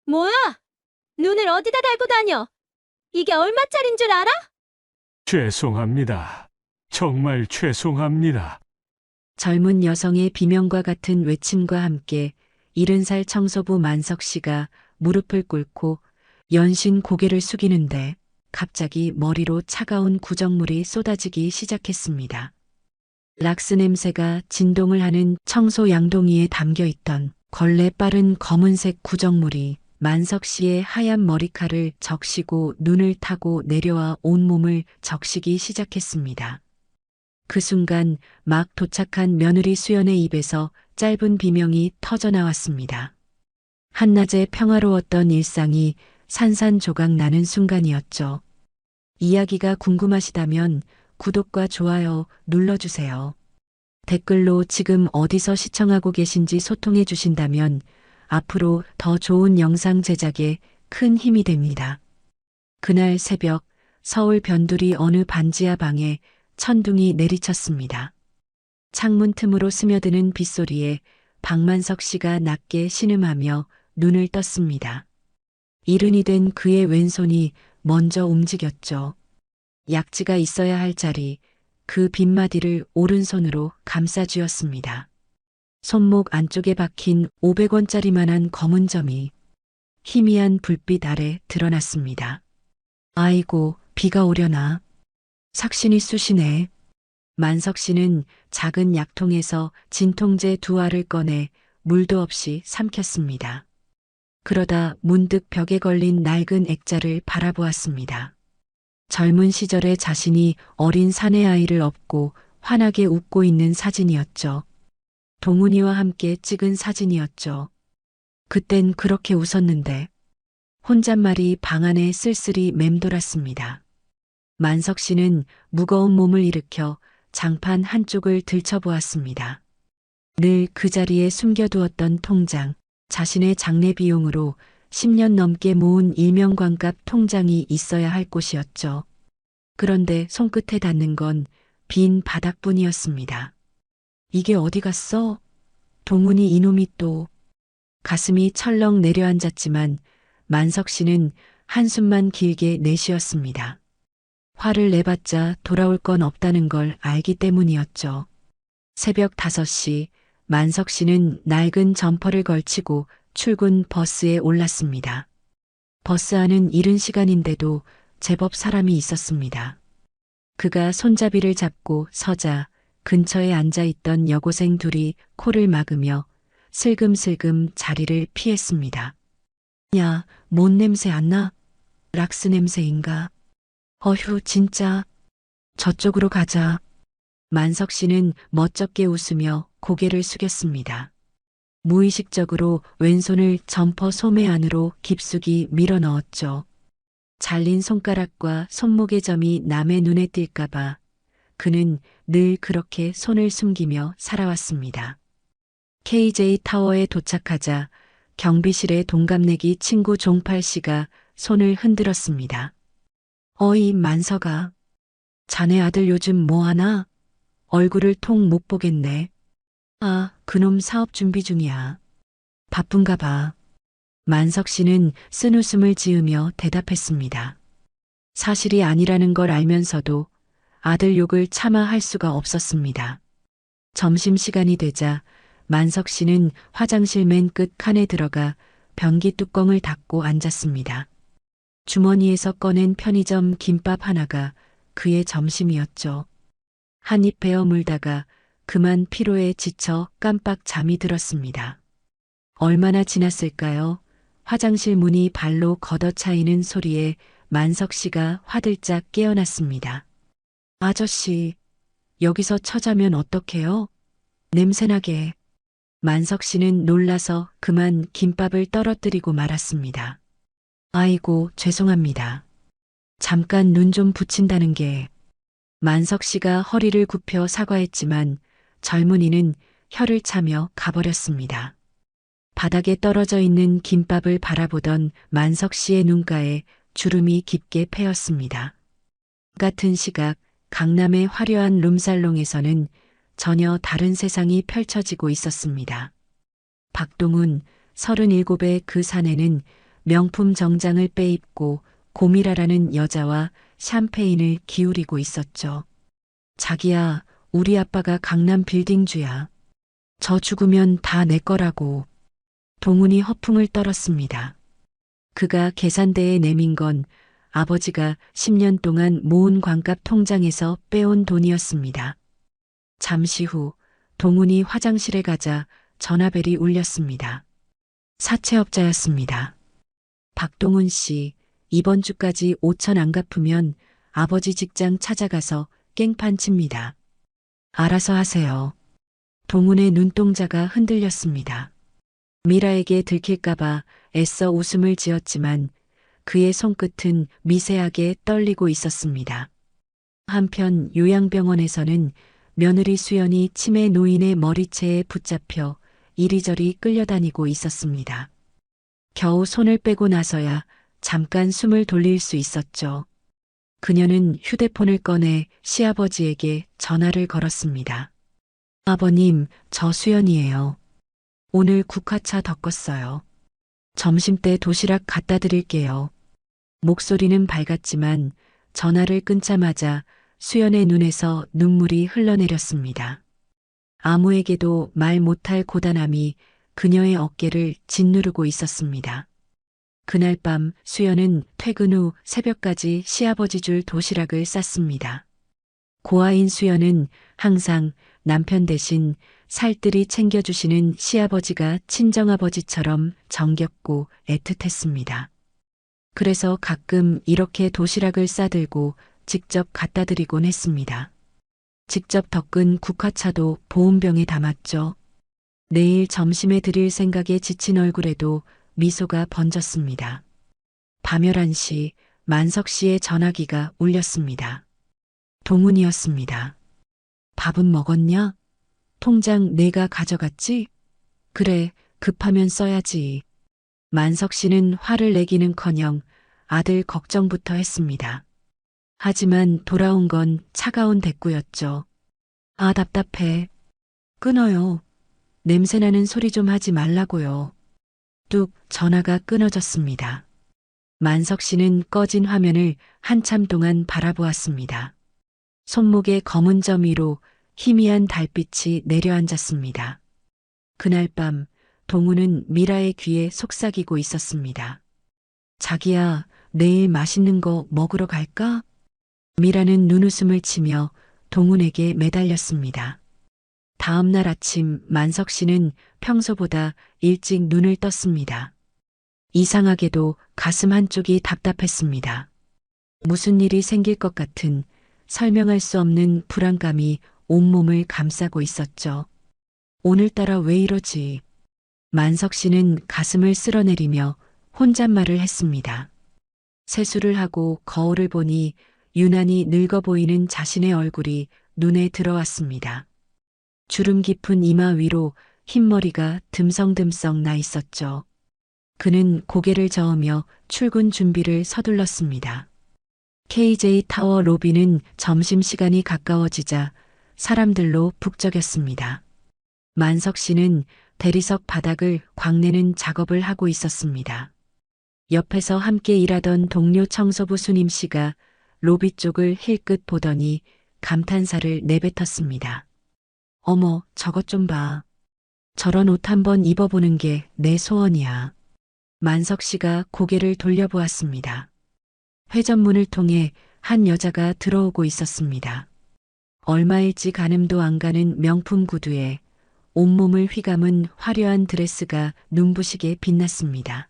뭐야? 눈을 어디다 달고 다녀? 이게 얼마짜린 줄 알아? 죄송합니다. 정말 죄송합니다. 젊은 여성의 비명과 같은 외침과 함께 70살 청소부 만석 씨가 무릎을 꿇고 연신 고개를 숙이는데 갑자기 머리로 차가운 구정물이 쏟아지기 시작했습니다. 락스 냄새가 진동을 하는 청소 양동이에 담겨 있던 걸레 빠른 검은색 구정물이 만석 씨의 하얀 머리칼을 적시고 눈을 타고 내려와 온몸을 적시기 시작했습니다. 그 순간 막 도착한 며느리 수연의 입에서 짧은 비명이 터져 나왔습니다. 한낮에 평화로웠던 일상이 산산조각 나는 순간이었죠. 이야기가 궁금하시다면 구독과 좋아요 눌러주세요. 댓글로 지금 어디서 시청하고 계신지 소통해 주신다면 앞으로 더 좋은 영상 제작에 큰 힘이 됩니다. 그날 새벽 서울 변두리 어느 반지하 방에 천둥이 내리쳤습니다. 창문 틈으로 스며드는 빗소리에 박만석 씨가 낮게 신음하며 눈을 떴습니다. 이른이 된 그의 왼손이 먼저 움직였죠. 약지가 있어야 할 자리, 그 빗마디를 오른손으로 감싸쥐었습니다. 손목 안쪽에 박힌 500원짜리만한 검은 점이 희미한 불빛 아래 드러났습니다. 아이고, 비가 오려나. 삭신이 쑤시네. 만석 씨는 작은 약통에서 진통제 2알을 꺼내 물도 없이 삼켰습니다. 그러다 문득 벽에 걸린 낡은 액자를 바라보았습니다. 젊은 시절의 자신이 어린 사내 아이를 업고 환하게 웃고 있는 사진이었죠. 동훈이와 함께 찍은 사진이었죠. 그땐 그렇게 웃었는데 혼잣말이 방 안에 쓸쓸히 맴돌았습니다. 만석 씨는 무거운 몸을 일으켜 장판 한쪽을 들춰보았습니다. 늘 그 자리에 숨겨두었던 통장, 자신의 장례 비용으로 10년 넘게 모은 일명관값 통장이 있어야 할 곳이었죠. 그런데 손끝에 닿는 건 빈 바닥뿐이었습니다. 이게 어디 갔어? 동훈이 이놈이 또. 가슴이 철렁 내려앉았지만 만석 씨는 한숨만 길게 내쉬었습니다. 화를 내봤자 돌아올 건 없다는 걸 알기 때문이었죠. 새벽 5시 만석 씨는 낡은 점퍼를 걸치고 출근 버스에 올랐습니다. 버스 안은 이른 시간인데도 제법 사람이 있었습니다. 그가 손잡이를 잡고 서자 근처에 앉아있던 여고생 둘이 코를 막으며 슬금슬금 자리를 피했습니다. 야, 뭔 냄새 안 나? 락스 냄새인가? 어휴, 진짜. 저쪽으로 가자. 만석 씨는 멋쩍게 웃으며 고개를 숙였습니다. 무의식적으로 왼손을 점퍼 소매 안으로 깊숙이 밀어 넣었죠. 잘린 손가락과 손목의 점이 남의 눈에 띌까봐 그는 늘 그렇게 손을 숨기며 살아왔습니다. KJ 타워에 도착하자 경비실의 동갑내기 친구 종팔 씨가 손을 흔들었습니다. 어이, 만석아. 자네 아들 요즘 뭐 하나? 얼굴을 통 못 보겠네. 아, 그놈 사업 준비 중이야. 바쁜가 봐. 만석 씨는 쓴웃음을 지으며 대답했습니다. 사실이 아니라는 걸 알면서도 아들 욕을 참아 할 수가 없었습니다. 점심시간이 되자 만석 씨는 화장실 맨 끝 칸에 들어가 변기 뚜껑을 닫고 앉았습니다. 주머니에서 꺼낸 편의점 김밥 하나가 그의 점심이었죠. 한 입 베어 물다가 그만 피로에 지쳐 깜빡 잠이 들었습니다. 얼마나 지났을까요? 화장실 문이 발로 걷어차이는 소리에 만석 씨가 화들짝 깨어났습니다. 아저씨, 여기서 처자면 어떡해요? 냄새나게. 만석 씨는 놀라서 그만 김밥을 떨어뜨리고 말았습니다. 아이고, 죄송합니다. 잠깐 눈 좀 붙인다는 게. 만석 씨가 허리를 굽혀 사과했지만 젊은이는 혀를 차며 가버렸습니다. 바닥에 떨어져 있는 김밥을 바라보던 만석 씨의 눈가에 주름이 깊게 패였습니다. 같은 시각 강남의 화려한 룸살롱에서는 전혀 다른 세상이 펼쳐지고 있었습니다. 박동훈 37의 그 사내는 명품 정장을 빼입고 고미라라는 여자와 샴페인을 기울이고 있었죠. 자기야, 우리 아빠가 강남 빌딩주야. 저 죽으면 다 내 거라고. 동훈이 허풍을 떨었습니다. 그가 계산대에 내민 건 아버지가 10년 동안 모은 광값 통장에서 빼온 돈이었습니다. 잠시 후 동훈이 화장실에 가자 전화벨이 울렸습니다. 사채업자였습니다. 박동훈 씨, 이번 주까지 5천 안 갚으면 아버지 직장 찾아가서 깽판 칩니다. 알아서 하세요. 동훈의 눈동자가 흔들렸습니다. 미라에게 들킬까봐 애써 웃음을 지었지만 그의 손끝은 미세하게 떨리고 있었습니다. 한편 요양병원에서는 며느리 수연이 치매 노인의 머리채에 붙잡혀 이리저리 끌려다니고 있었습니다. 겨우 손을 빼고 나서야 잠깐 숨을 돌릴 수 있었죠. 그녀는 휴대폰을 꺼내 시아버지에게 전화를 걸었습니다. 아버님, 저 수연이에요. 오늘 국화차 덮었어요. 점심때 도시락 갖다 드릴게요. 목소리는 밝았지만 전화를 끊자마자 수연의 눈에서 눈물이 흘러내렸습니다. 아무에게도 말 못할 고단함이 그녀의 어깨를 짓누르고 있었습니다. 그날 밤 수연은 퇴근 후 새벽까지 시아버지 줄 도시락을 쌌습니다. 고아인 수연은 항상 남편 대신 살뜰히 챙겨주시는 시아버지가 친정아버지처럼 정겹고 애틋했습니다. 그래서 가끔 이렇게 도시락을 싸들고 직접 갖다 드리곤 했습니다. 직접 덮은 국화차도 보온병에 담았죠. 내일 점심에 드릴 생각에 지친 얼굴에도 미소가 번졌습니다. 밤 11시 만석 씨의 전화기가 울렸습니다. 동훈이었습니다. 밥은 먹었냐? 통장 내가 가져갔지? 그래, 급하면 써야지. 만석 씨는 화를 내기는커녕 아들 걱정부터 했습니다. 하지만 돌아온 건 차가운 대꾸였죠. 아, 답답해. 끊어요. 냄새나는 소리 좀 하지 말라고요. 뚝 전화가 끊어졌습니다. 만석 씨는 꺼진 화면을 한참 동안 바라보았습니다. 손목의 검은 점 위로 희미한 달빛이 내려앉았습니다. 그날 밤 동훈은 미라의 귀에 속삭이고 있었습니다. 자기야, 내일 맛있는 거 먹으러 갈까? 미라는 눈웃음을 치며 동훈에게 매달렸습니다. 다음 날 아침 만석 씨는 평소보다 일찍 눈을 떴습니다. 이상하게도 가슴 한쪽이 답답했습니다. 무슨 일이 생길 것 같은 설명할 수 없는 불안감이 온몸을 감싸고 있었죠. 오늘따라 왜 이러지? 만석 씨는 가슴을 쓸어내리며 혼잣말을 했습니다. 세수를 하고 거울을 보니 유난히 늙어 보이는 자신의 얼굴이 눈에 들어왔습니다. 주름 깊은 이마 위로 흰머리가 듬성듬성 나 있었죠. 그는 고개를 저으며 출근 준비를 서둘렀습니다. KJ 타워 로비는 점심시간이 가까워지자 사람들로 북적였습니다. 만석 씨는 대리석 바닥을 광내는 작업을 하고 있었습니다. 옆에서 함께 일하던 동료 청소부 수님 씨가 로비 쪽을 힐끗 보더니 감탄사를 내뱉었습니다. 어머, 저것 좀 봐. 저런 옷 한번 입어보는 게 내 소원이야. 만석 씨가 고개를 돌려보았습니다. 회전문을 통해 한 여자가 들어오고 있었습니다. 얼마일지 가늠도 안 가는 명품 구두에 온몸을 휘감은 화려한 드레스가 눈부시게 빛났습니다.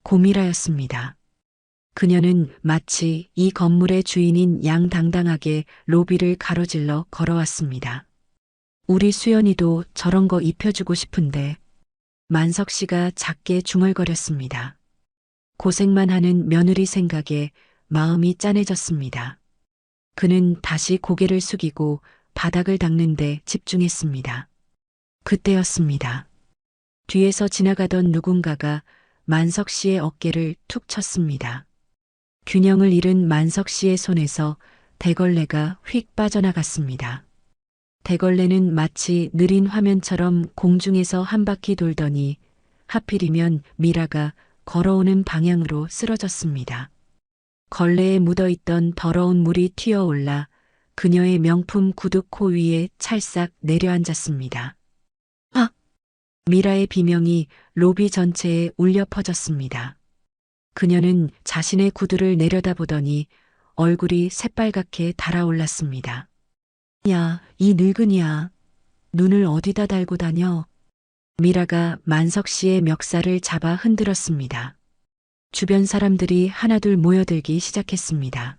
고미라였습니다. 그녀는 마치 이 건물의 주인인 양 당당하게 로비를 가로질러 걸어왔습니다. 우리 수연이도 저런 거 입혀주고 싶은데. 만석 씨가 작게 중얼거렸습니다. 고생만 하는 며느리 생각에 마음이 짠해졌습니다. 그는 다시 고개를 숙이고 바닥을 닦는 데 집중했습니다. 그때였습니다. 뒤에서 지나가던 누군가가 만석 씨의 어깨를 툭 쳤습니다. 균형을 잃은 만석 씨의 손에서 대걸레가 휙 빠져나갔습니다. 대걸레는 마치 느린 화면처럼 공중에서 한 바퀴 돌더니 하필이면 미라가 걸어오는 방향으로 쓰러졌습니다. 걸레에 묻어있던 더러운 물이 튀어올라 그녀의 명품 구두 코 위에 찰싹 내려앉았습니다. 아! 미라의 비명이 로비 전체에 울려 퍼졌습니다. 그녀는 자신의 구두를 내려다보더니 얼굴이 새빨갛게 달아올랐습니다. 야, 이 늙은이야. 눈을 어디다 달고 다녀? 미라가 만석 씨의 멱살을 잡아 흔들었습니다. 주변 사람들이 하나둘 모여들기 시작했습니다.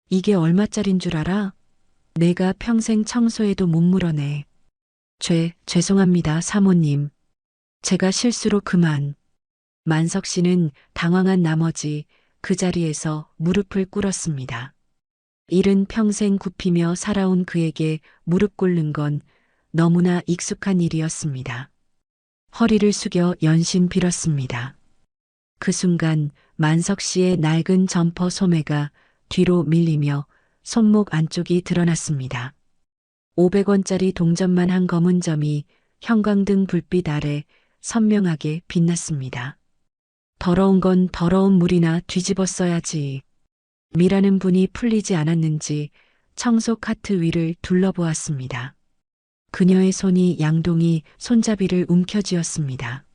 이게 얼마짜린 줄 알아? 내가 평생 청소해도 못 물어내. 죄송합니다, 사모님. 제가 실수로 그만. 만석 씨는 당황한 나머지 그 자리에서 무릎을 꿇었습니다. 일은 평생 굽히며 살아온 그에게 무릎 꿇는 건 너무나 익숙한 일이었습니다. 허리를 숙여 연신 빌었습니다. 그 순간 만석 씨의 낡은 점퍼 소매가 뒤로 밀리며 손목 안쪽이 드러났습니다. 500원짜리 동전만 한 검은 점이 형광등 불빛 아래 선명하게 빛났습니다. 더러운 건 더러운 물이나 뒤집어 써야지. 미라는 분이 풀리지 않았는지 청소 카트 위를 둘러보았습니다. 그녀의 손이 양동이 손잡이를 움켜쥐었습니다.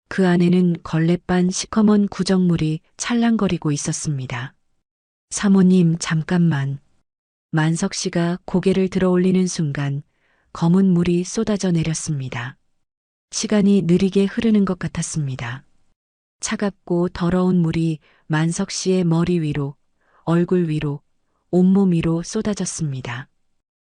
그 안에는 걸레반 시커먼 구정물이 찰랑거리고 있었습니다. 사모님, 잠깐만. 만석 씨가 고개를 들어 올리는 순간 검은 물이 쏟아져 내렸습니다. 시간이 느리게 흐르는 것 같았습니다. 차갑고 더러운 물이 만석 씨의 머리 위로, 얼굴 위로, 온몸 위로 쏟아졌습니다.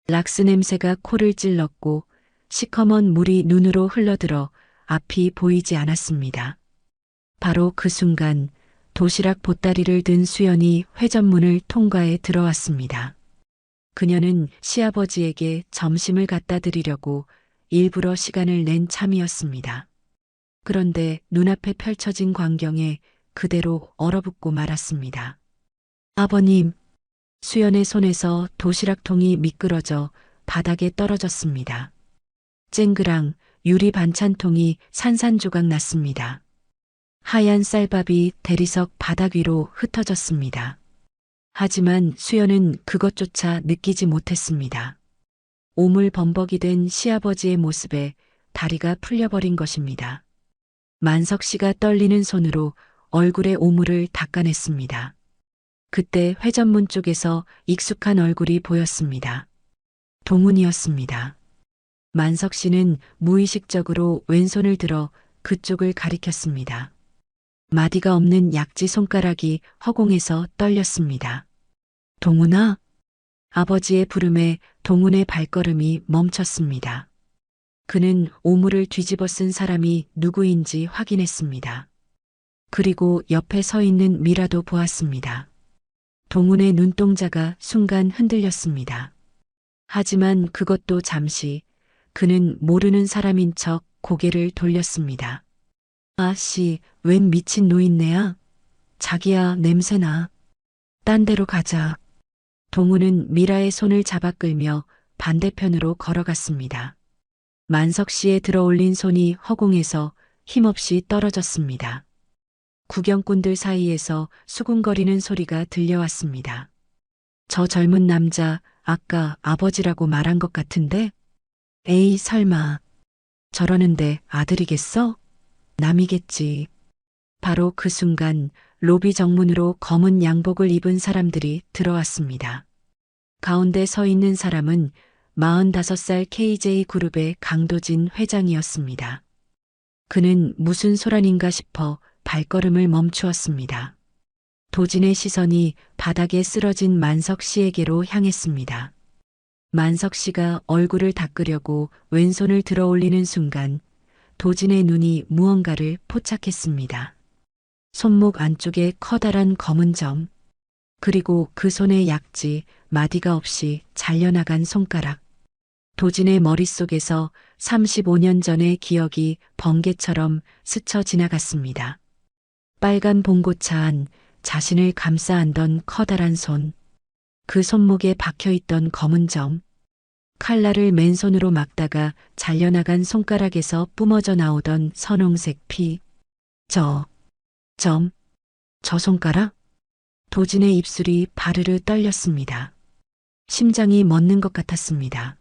락스 냄새가 코를 찔렀고 시커먼 물이 눈으로 흘러들어 앞이 보이지 않았습니다. 바로 그 순간 도시락 보따리를 든 수연이 회전문을 통과해 들어왔습니다. 그녀는 시아버지에게 점심을 갖다 드리려고 일부러 시간을 낸 참이었습니다. 그런데 눈앞에 펼쳐진 광경에 그대로 얼어붙고 말았습니다. 아버님, 수연의 손에서 도시락통이 미끄러져 바닥에 떨어졌습니다. 쨍그랑 유리 반찬통이 산산조각 났습니다. 하얀 쌀밥이 대리석 바닥 위로 흩어졌습니다. 하지만 수연은 그것조차 느끼지 못했습니다. 오물범벅이 된 시아버지의 모습에 다리가 풀려버린 것입니다. 만석 씨가 떨리는 손으로 얼굴의 오물을 닦아냈습니다. 그때 회전문 쪽에서 익숙한 얼굴이 보였습니다. 동훈이었습니다. 만석 씨는 무의식적으로 왼손을 들어 그쪽을 가리켰습니다. 마디가 없는 약지 손가락이 허공에서 떨렸습니다. 동훈아? 아버지의 부름에 동훈의 발걸음이 멈췄습니다. 그는 오물을 뒤집어 쓴 사람이 누구인지 확인했습니다. 그리고 옆에 서 있는 미라도 보았습니다. 동훈의 눈동자가 순간 흔들렸습니다. 하지만 그것도 잠시 그는 모르는 사람인 척 고개를 돌렸습니다. 아씨, 웬 미친 노인네야? 자기야, 냄새나. 딴 데로 가자. 동훈은 미라의 손을 잡아 끌며 반대편으로 걸어갔습니다. 만석 씨의 들어올린 손이 허공에서 힘없이 떨어졌습니다. 구경꾼들 사이에서 수군거리는 소리가 들려왔습니다. 저 젊은 남자 아까 아버지라고 말한 것 같은데? 에이, 설마. 저러는데 아들이겠어? 남이겠지. 바로 그 순간 로비 정문으로 검은 양복을 입은 사람들이 들어왔습니다. 가운데 서 있는 사람은 45살 KJ그룹의 강도진 회장이었습니다. 그는 무슨 소란인가 싶어 발걸음을 멈추었습니다. 도진의 시선이 바닥에 쓰러진 만석 씨에게로 향했습니다. 만석 씨가 얼굴을 닦으려고 왼손을 들어 올리는 순간 도진의 눈이 무언가를 포착했습니다. 손목 안쪽에 커다란 검은 점, 그리고 그 손의 약지, 마디가 없이 잘려나간 손가락. 도진의 머릿속에서 35년 전의 기억이 번개처럼 스쳐 지나갔습니다. 빨간 봉고차 안 자신을 감싸 안던 커다란 손, 그 손목에 박혀있던 검은 점, 칼날을 맨손으로 막다가 잘려나간 손가락에서 뿜어져 나오던 선홍색 피. 저 손가락? 도진의 입술이 바르르 떨렸습니다. 심장이 멎는 것 같았습니다.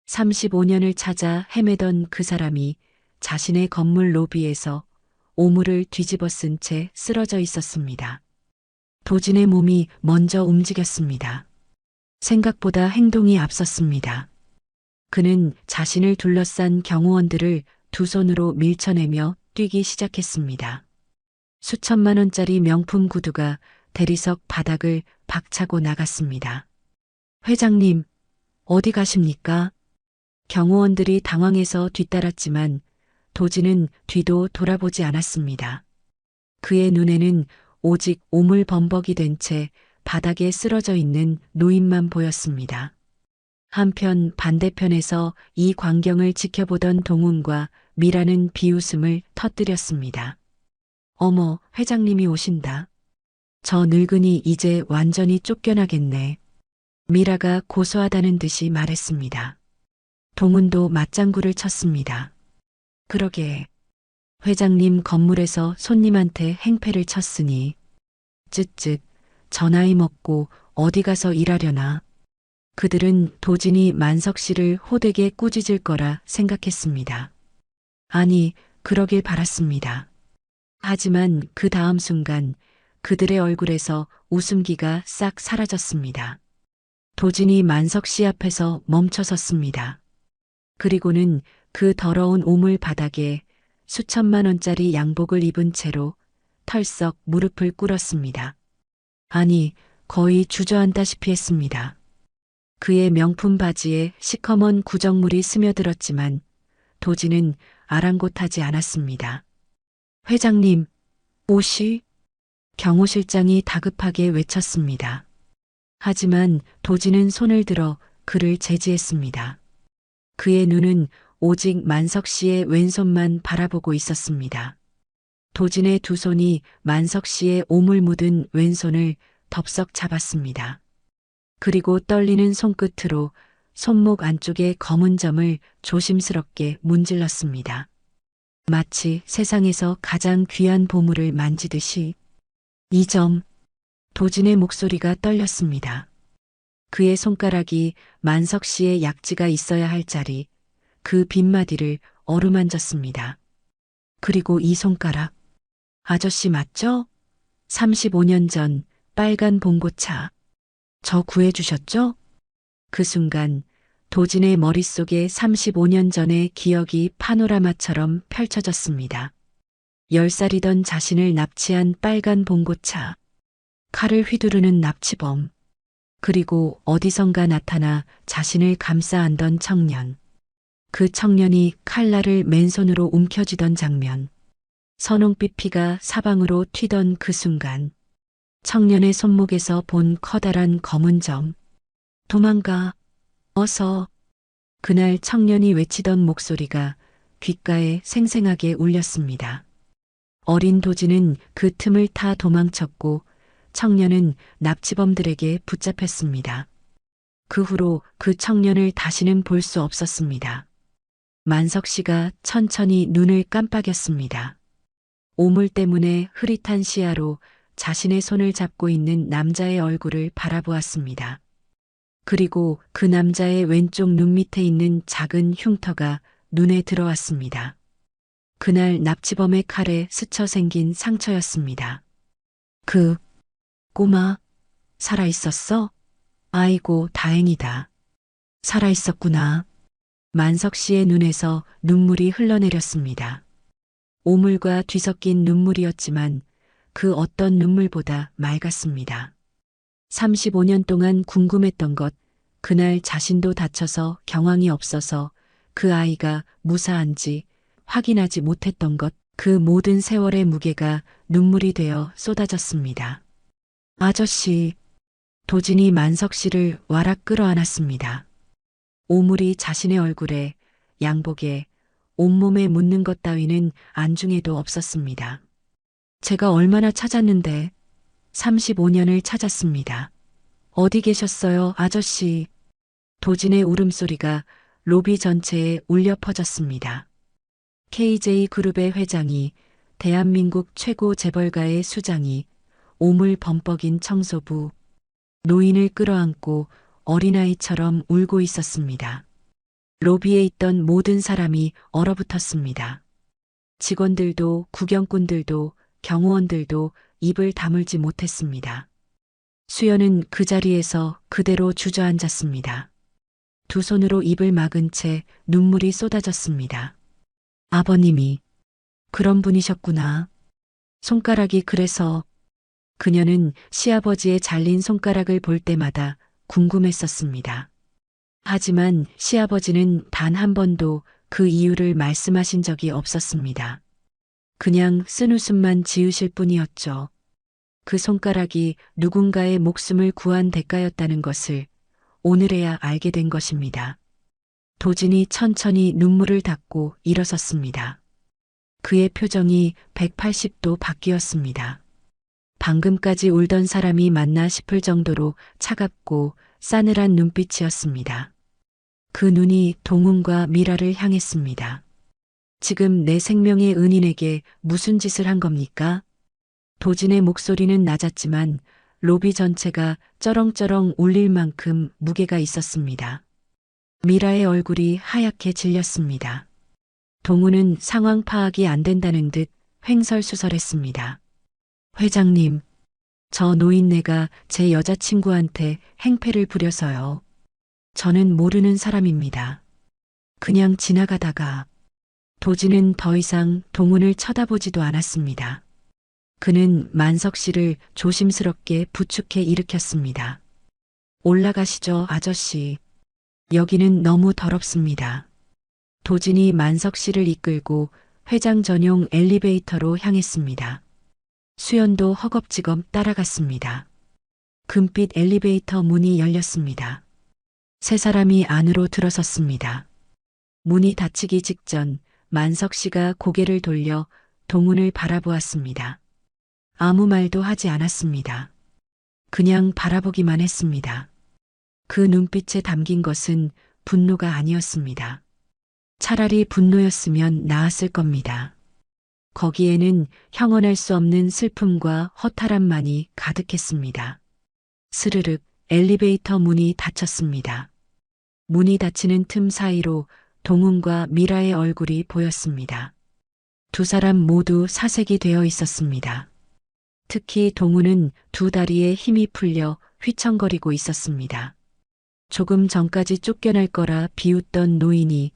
35년을 찾아 헤매던 그 사람이 자신의 건물 로비에서 오물을 뒤집어 쓴 채 쓰러져 있었습니다. 도진의 몸이 먼저 움직였습니다. 생각보다 행동이 앞섰습니다. 그는 자신을 둘러싼 경호원들을 두 손으로 밀쳐내며 뛰기 시작했습니다. 수천만 원짜리 명품 구두가 대리석 바닥을 박차고 나갔습니다. 회장님, 어디 가십니까? 경호원들이 당황해서 뒤따랐지만 도진은 뒤도 돌아보지 않았습니다. 그의 눈에는 오직 오물범벅이 된 채 바닥에 쓰러져 있는 노인만 보였습니다. 한편 반대편에서 이 광경을 지켜보던 동훈과 미라는 비웃음을 터뜨렸습니다. 어머, 회장님이 오신다. 저 늙은이 이제 완전히 쫓겨나겠네. 미라가 고소하다는 듯이 말했습니다. 동훈도 맞장구를 쳤습니다. 그러게. 회장님 건물에서 손님한테 행패를 쳤으니 쯧쯧 저 나이 먹고 어디 가서 일하려나. 그들은 도진이 만석 씨를 호되게 꾸짖을 거라 생각했습니다. 아니, 그러길 바랐습니다. 하지만 그 다음 순간 그들의 얼굴에서 웃음기가 싹 사라졌습니다. 도진이 만석 씨 앞에서 멈춰섰습니다. 그리고는 그 더러운 오물 바닥에 수천만 원짜리 양복을 입은 채로 털썩 무릎을 꿇었습니다. 아니, 거의 주저앉다시피 했습니다. 그의 명품 바지에 시커먼 구정물이 스며들었지만 도진은 아랑곳하지 않았습니다. 회장님, 옷이? 경호실장이 다급하게 외쳤습니다. 하지만 도진은 손을 들어 그를 제지했습니다. 그의 눈은 오직 만석 씨의 왼손만 바라보고 있었습니다. 도진의 두 손이 만석 씨의 오물 묻은 왼손을 덥석 잡았습니다. 그리고 떨리는 손끝으로 손목 안쪽의 검은 점을 조심스럽게 문질렀습니다. 마치 세상에서 가장 귀한 보물을 만지듯이. 이 점, 도진의 목소리가 떨렸습니다. 그의 손가락이 만석 씨의 약지가 있어야 할 자리, 그 빗마디를 어루만졌습니다. 그리고 이 손가락, 아저씨 맞죠? 35년 전 빨간 봉고차. 저 구해주셨죠? 그 순간 도진의 머릿속에 35년 전의 기억이 파노라마처럼 펼쳐졌습니다. 10살이던 자신을 납치한 빨간 봉고차, 칼을 휘두르는 납치범, 그리고 어디선가 나타나 자신을 감싸 안던 청년. 그 청년이 칼날을 맨손으로 움켜쥐던 장면. 선홍빛 피가 사방으로 튀던 그 순간. 청년의 손목에서 본 커다란 검은 점. 도망가. 어서. 그날 청년이 외치던 목소리가 귓가에 생생하게 울렸습니다. 어린 도진은 그 틈을 타 도망쳤고 청년은 납치범들에게 붙잡혔습니다. 그 후로 그 청년을 다시는 볼 수 없었습니다. 만석 씨가 천천히 눈을 깜빡였습니다. 오물 때문에 흐릿한 시야로 자신의 손을 잡고 있는 남자의 얼굴을 바라보았습니다. 그리고 그 남자의 왼쪽 눈 밑에 있는 작은 흉터가 눈에 들어왔습니다. 그날 납치범의 칼에 스쳐 생긴 상처였습니다. 그 꼬마, 살아있었어? 아이고, 다행이다. 살아있었구나. 만석 씨의 눈에서 눈물이 흘러내렸습니다. 오물과 뒤섞인 눈물이었지만 그 어떤 눈물보다 맑았습니다. 35년 동안 궁금했던 것, 그날 자신도 다쳐서 경황이 없어서 그 아이가 무사한지 확인하지 못했던 것, 그 모든 세월의 무게가 눈물이 되어 쏟아졌습니다. 아저씨, 도진이 만석 씨를 와락 끌어안았습니다. 오물이 자신의 얼굴에, 양복에, 온몸에 묻는 것 따위는 안중에도 없었습니다. 제가 얼마나 찾았는데 35년을 찾았습니다. 어디 계셨어요, 아저씨? 도진의 울음소리가 로비 전체에 울려 퍼졌습니다. KJ 그룹의 회장이 대한민국 최고 재벌가의 수장이 오물 범벅인 청소부 노인을 끌어안고 어린아이처럼 울고 있었습니다. 로비에 있던 모든 사람이 얼어붙었습니다. 직원들도 구경꾼들도 경호원들도 입을 다물지 못했습니다. 수연은 그 자리에서 그대로 주저앉았습니다. 두 손으로 입을 막은 채 눈물이 쏟아졌습니다. 아버님이 그런 분이셨구나. 손가락이 그래서 그녀는 시아버지의 잘린 손가락을 볼 때마다 궁금했었습니다. 하지만 시아버지는 단 한 번도 그 이유를 말씀하신 적이 없었습니다. 그냥 쓴웃음만 지으실 뿐이었죠. 그 손가락이 누군가의 목숨을 구한 대가였다는 것을 오늘에야 알게 된 것입니다. 도진이 천천히 눈물을 닦고 일어섰습니다. 그의 표정이 180도 바뀌었습니다. 방금까지 울던 사람이 맞나 싶을 정도로 차갑고 싸늘한 눈빛이었습니다. 그 눈이 동훈과 미라를 향했습니다. 지금 내 생명의 은인에게 무슨 짓을 한 겁니까? 도진의 목소리는 낮았지만 로비 전체가 쩌렁쩌렁 울릴 만큼 무게가 있었습니다. 미라의 얼굴이 하얗게 질렸습니다. 동훈은 상황 파악이 안 된다는 듯 횡설수설했습니다. 회장님, 저 노인네가 제 여자친구한테 행패를 부려서요. 저는 모르는 사람입니다. 그냥 지나가다가 도진은 더 이상 동훈을 쳐다보지도 않았습니다. 그는 만석 씨를 조심스럽게 부축해 일으켰습니다. 올라가시죠, 아저씨. 여기는 너무 더럽습니다. 도진이 만석 씨를 이끌고 회장 전용 엘리베이터로 향했습니다. 수연도 허겁지겁 따라갔습니다. 금빛 엘리베이터 문이 열렸습니다. 세 사람이 안으로 들어섰습니다. 문이 닫히기 직전 만석 씨가 고개를 돌려 동훈을 바라보았습니다. 아무 말도 하지 않았습니다. 그냥 바라보기만 했습니다. 그 눈빛에 담긴 것은 분노가 아니었습니다. 차라리 분노였으면 나았을 겁니다. 거기에는 형언할 수 없는 슬픔과 허탈함만이 가득했습니다. 스르륵 엘리베이터 문이 닫혔습니다. 문이 닫히는 틈 사이로 동훈과 미라의 얼굴이 보였습니다. 두 사람 모두 사색이 되어 있었습니다. 특히 동훈은 두 다리에 힘이 풀려 휘청거리고 있었습니다. 조금 전까지 쫓겨날 거라 비웃던 노인이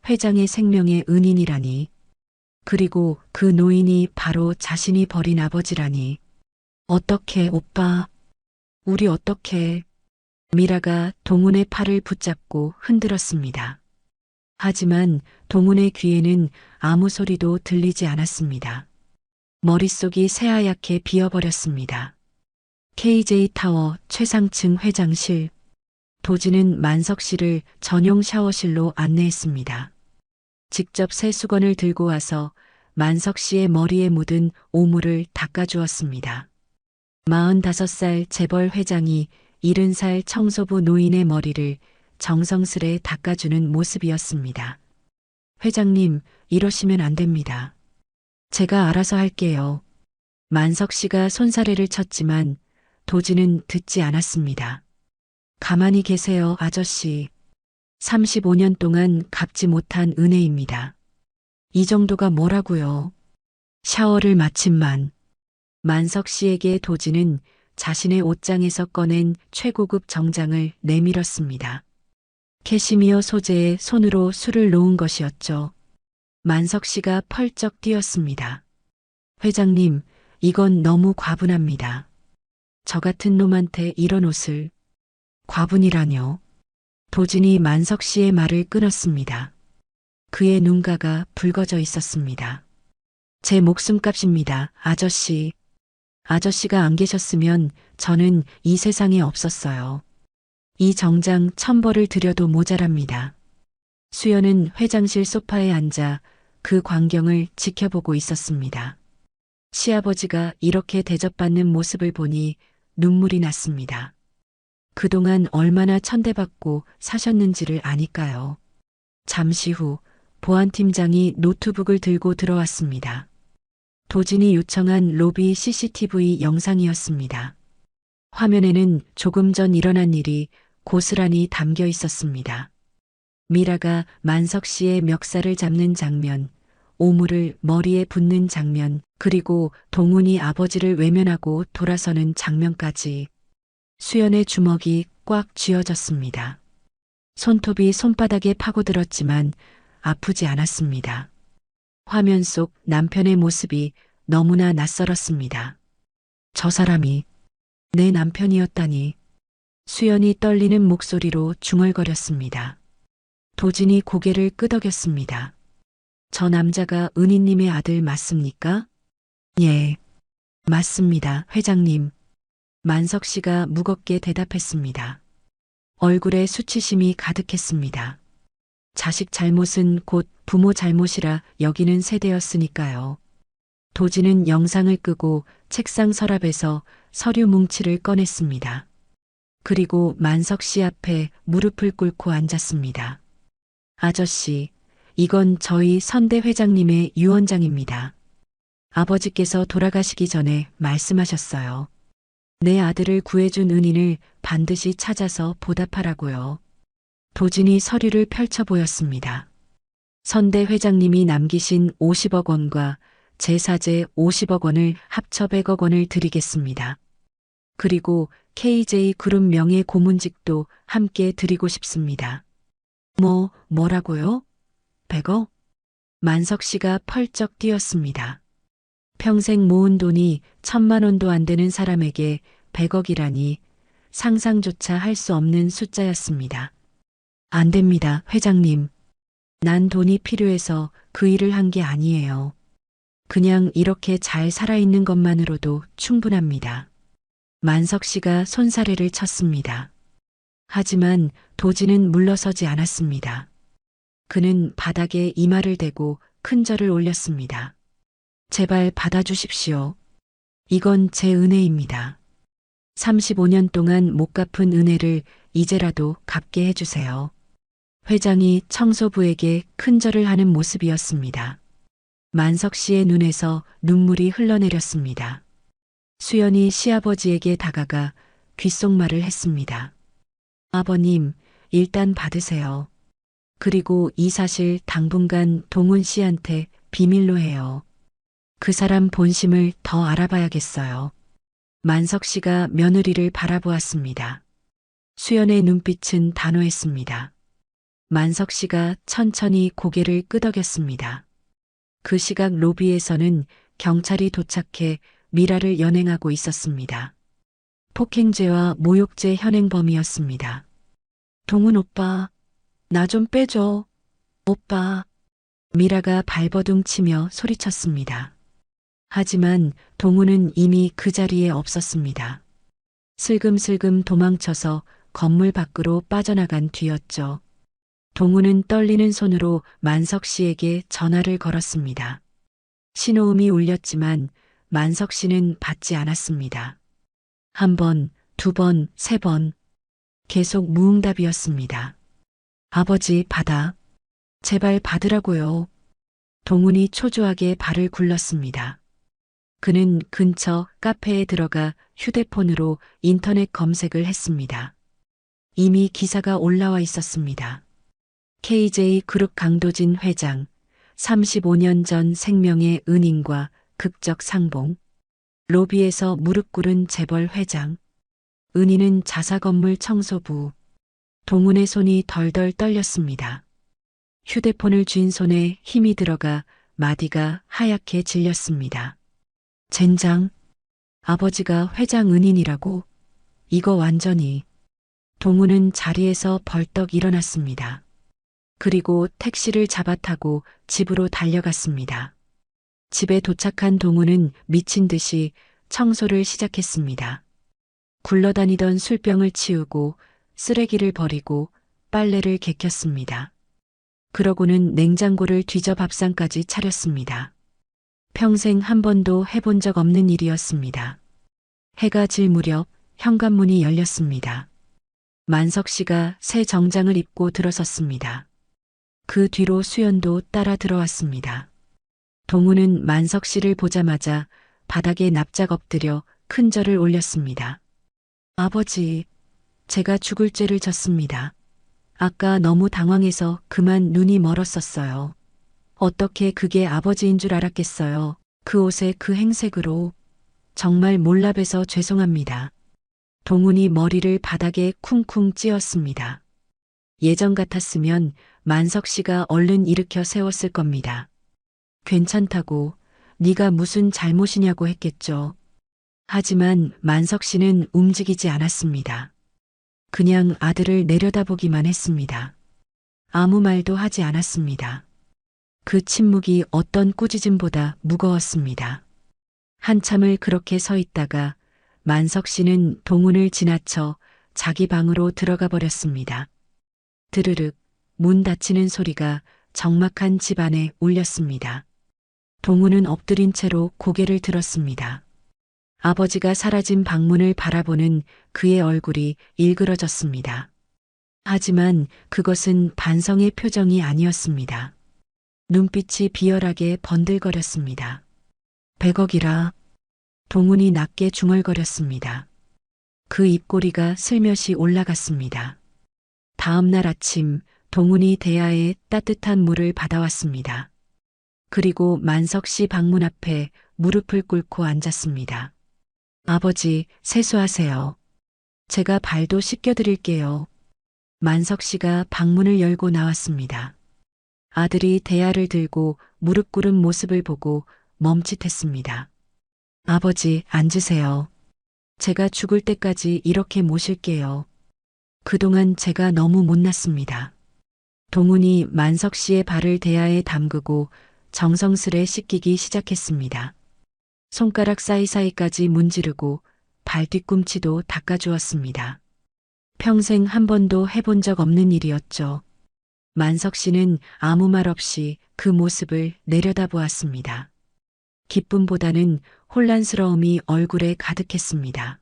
회장의 생명의 은인이라니. 그리고 그 노인이 바로 자신이 버린 아버지라니. 어떻게 오빠, 우리 어떻게. 미라가 동훈의 팔을 붙잡고 흔들었습니다. 하지만 동훈의 귀에는 아무 소리도 들리지 않았습니다. 머릿속이 새하얗게 비어버렸습니다. KJ타워 최상층 회장실. 도진은 만석 씨를 전용 샤워실로 안내했습니다. 직접 세수건을 들고 와서 만석 씨의 머리에 묻은 오물을 닦아주었습니다. 45살 재벌 회장이 70살 청소부 노인의 머리를 정성스레 닦아주는 모습이었습니다. 회장님, 이러시면 안 됩니다. 제가 알아서 할게요. 만석 씨가 손사래를 쳤지만 도진은 듣지 않았습니다. 가만히 계세요, 아저씨. 35년 동안 갚지 못한 은혜입니다. 이 정도가 뭐라고요? 샤워를 마침만 만석 씨에게 도진은 자신의 옷장에서 꺼낸 최고급 정장을 내밀었습니다. 캐시미어 소재의 손으로 술을 놓은 것이었죠. 만석 씨가 펄쩍 뛰었습니다. 회장님, 이건 너무 과분합니다. 저 같은 놈한테 이런 옷을. 과분이라뇨. 도진이 만석 씨의 말을 끊었습니다. 그의 눈가가 붉어져 있었습니다. 제 목숨값입니다, 아저씨. 아저씨가 안 계셨으면 저는 이 세상에 없었어요. 이 정장 1000벌을 들여도 모자랍니다. 수연은 회장실 소파에 앉아 그 광경을 지켜보고 있었습니다. 시아버지가 이렇게 대접받는 모습을 보니 눈물이 났습니다. 그동안 얼마나 천대받고 사셨는지를 아니까요. 잠시 후 보안팀장이 노트북을 들고 들어왔습니다. 도진이 요청한 로비 CCTV 영상이었습니다. 화면에는 조금 전 일어난 일이 고스란히 담겨 있었습니다. 미라가 만석 씨의 멱살을 잡는 장면, 오물을 머리에 붓는 장면, 그리고 동훈이 아버지를 외면하고 돌아서는 장면까지 수연의 주먹이 꽉 쥐어졌습니다. 손톱이 손바닥에 파고들었지만 아프지 않았습니다. 화면 속 남편의 모습이 너무나 낯설었습니다. 저 사람이 내 남편이었다니. 수연이 떨리는 목소리로 중얼거렸습니다. 도진이 고개를 끄덕였습니다. 저 남자가 은희님의 아들 맞습니까? 예, 맞습니다, 회장님. 만석 씨가 무겁게 대답했습니다. 얼굴에 수치심이 가득했습니다. 자식 잘못은 곧 부모 잘못이라 여기는 세대였으니까요. 도진은 영상을 끄고 책상 서랍에서 서류 뭉치를 꺼냈습니다. 그리고 만석 씨 앞에 무릎을 꿇고 앉았습니다. 아저씨, 이건 저희 선대 회장님의 유언장입니다. 아버지께서 돌아가시기 전에 말씀하셨어요. 내 아들을 구해준 은인을 반드시 찾아서 보답하라고요. 도진이 서류를 펼쳐 보였습니다. 선대 회장님이 남기신 50억 원과 제사제 50억 원을 합쳐 100억 원을 드리겠습니다. 그리고 KJ 그룹 명예 고문직도 함께 드리고 싶습니다. 뭐라고요? 100억? 만석 씨가 펄쩍 뛰었습니다. 평생 모은 돈이 1,000만 원도 안 되는 사람에게 100억이라니 상상조차 할 수 없는 숫자였습니다. 안 됩니다, 회장님. 난 돈이 필요해서 그 일을 한 게 아니에요. 그냥 이렇게 잘 살아있는 것만으로도 충분합니다. 만석 씨가 손사래를 쳤습니다. 하지만 도진은 물러서지 않았습니다. 그는 바닥에 이마를 대고 큰 절을 올렸습니다. 제발 받아주십시오. 이건 제 은혜입니다. 35년 동안 못 갚은 은혜를 이제라도 갚게 해주세요. 회장이 청소부에게 큰 절을 하는 모습이었습니다. 만석 씨의 눈에서 눈물이 흘러내렸습니다. 수연이 시아버지에게 다가가 귓속말을 했습니다. 아버님, 일단 받으세요. 그리고 이 사실 당분간 동훈 씨한테 비밀로 해요. 그 사람 본심을 더 알아봐야겠어요. 만석 씨가 며느리를 바라보았습니다. 수연의 눈빛은 단호했습니다. 만석 씨가 천천히 고개를 끄덕였습니다. 그 시각 로비에서는 경찰이 도착해 미라를 연행하고 있었습니다. 폭행죄와 모욕죄 현행범이었습니다. 동훈 오빠, 나 좀 빼줘. 오빠. 미라가 발버둥 치며 소리쳤습니다. 하지만 동훈은 이미 그 자리에 없었습니다. 슬금슬금 도망쳐서 건물 밖으로 빠져나간 뒤였죠. 동훈은 떨리는 손으로 만석 씨에게 전화를 걸었습니다. 신호음이 울렸지만 만석 씨는 받지 않았습니다. 한 번, 두 번, 세 번. 계속 무응답이었습니다. 아버지, 받아. 제발 받으라고요. 동훈이 초조하게 발을 굴렀습니다. 그는 근처 카페에 들어가 휴대폰으로 인터넷 검색을 했습니다. 이미 기사가 올라와 있었습니다. KJ 그룹 강도진 회장, 35년 전 생명의 은인과 극적 상봉. 로비에서 무릎 꿇은 재벌 회장. 은희는 자사건물 청소부. 동훈의 손이 덜덜 떨렸습니다. 휴대폰을 쥔 손에 힘이 들어가 마디가 하얗게 질렸습니다. 젠장. 아버지가 회장 은인이라고. 이거 완전히. 동훈은 자리에서 벌떡 일어났습니다. 그리고 택시를 잡아타고 집으로 달려갔습니다. 집에 도착한 동훈은 미친 듯이 청소를 시작했습니다. 굴러다니던 술병을 치우고 쓰레기를 버리고 빨래를 개켰습니다. 그러고는 냉장고를 뒤져 밥상까지 차렸습니다. 평생 한 번도 해본 적 없는 일이었습니다. 해가 질 무렵 현관문이 열렸습니다. 만석 씨가 새 정장을 입고 들어섰습니다. 그 뒤로 수연도 따라 들어왔습니다. 동우는 만석 씨를 보자마자 바닥에 납작 엎드려 큰 절을 올렸습니다. 아버지, 제가 죽을 죄를 졌습니다. 아까 너무 당황해서 그만 눈이 멀었었어요. 어떻게 그게 아버지인 줄 알았겠어요. 그 옷에 그 행색으로. 정말 몰라봬서 죄송합니다. 동훈이 머리를 바닥에 쿵쿵 찧었습니다. 예전 같았으면 만석 씨가 얼른 일으켜 세웠을 겁니다. 괜찮다고, 네가 무슨 잘못이냐고 했겠죠. 하지만 만석 씨는 움직이지 않았습니다. 그냥 아들을 내려다보기만 했습니다. 아무 말도 하지 않았습니다. 그 침묵이 어떤 꾸짖음보다 무거웠습니다. 한참을 그렇게 서 있다가 만석 씨는 동훈을 지나쳐 자기 방으로 들어가 버렸습니다. 드르륵 문 닫히는 소리가 적막한 집안에 울렸습니다. 동훈은 엎드린 채로 고개를 들었습니다. 아버지가 사라진 방문을 바라보는 그의 얼굴이 일그러졌습니다. 하지만 그것은 반성의 표정이 아니었습니다. 눈빛이 비열하게 번들거렸습니다. 100억이라. 동훈이 낮게 중얼거렸습니다. 그 입꼬리가 슬며시 올라갔습니다. 다음 날 아침 동훈이 대야에 따뜻한 물을 받아왔습니다. 그리고 만석 씨 방문 앞에 무릎을 꿇고 앉았습니다. 아버지, 세수하세요. 제가 발도 씻겨드릴게요. 만석 씨가 방문을 열고 나왔습니다. 아들이 대야를 들고 무릎 꿇은 모습을 보고 멈칫했습니다. 아버지, 앉으세요. 제가 죽을 때까지 이렇게 모실게요. 그동안 제가 너무 못났습니다. 동훈이 만석 씨의 발을 대야에 담그고 정성스레 씻기기 시작했습니다. 손가락 사이사이까지 문지르고 발 뒤꿈치도 닦아주었습니다. 평생 한 번도 해본 적 없는 일이었죠. 만석 씨는 아무 말 없이 그 모습을 내려다보았습니다. 기쁨보다는 혼란스러움이 얼굴에 가득했습니다.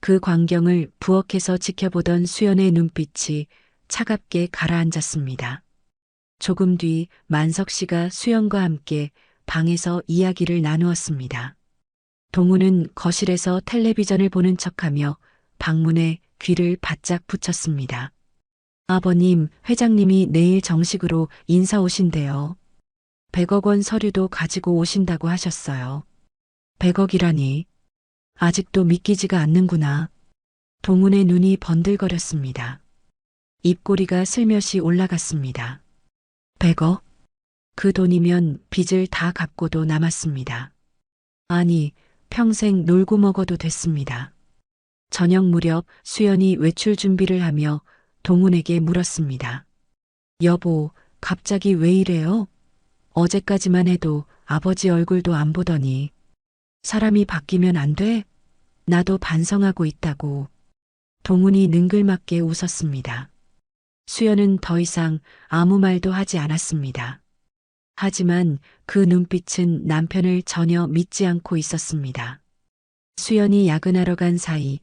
그 광경을 부엌에서 지켜보던 수연의 눈빛이 차갑게 가라앉았습니다. 조금 뒤 만석 씨가 수연과 함께 방에서 이야기를 나누었습니다. 동우는 거실에서 텔레비전을 보는 척하며 방문에 귀를 바짝 붙였습니다. 아버님, 회장님이 내일 정식으로 인사 오신대요. 100억 원 서류도 가지고 오신다고 하셨어요. 100억이라니. 아직도 믿기지가 않는구나. 동훈의 눈이 번들거렸습니다. 입꼬리가 슬며시 올라갔습니다. 100억? 그 돈이면 빚을 다 갚고도 남았습니다. 아니, 평생 놀고 먹어도 됐습니다. 저녁 무렵 수연이 외출 준비를 하며 동훈에게 물었습니다. 여보, 갑자기 왜 이래요? 어제까지만 해도 아버지 얼굴도 안 보더니. 사람이 바뀌면 안 돼? 나도 반성하고 있다고. 동훈이 능글맞게 웃었습니다. 수연은 더 이상 아무 말도 하지 않았습니다. 하지만 그 눈빛은 남편을 전혀 믿지 않고 있었습니다. 수연이 야근하러 간 사이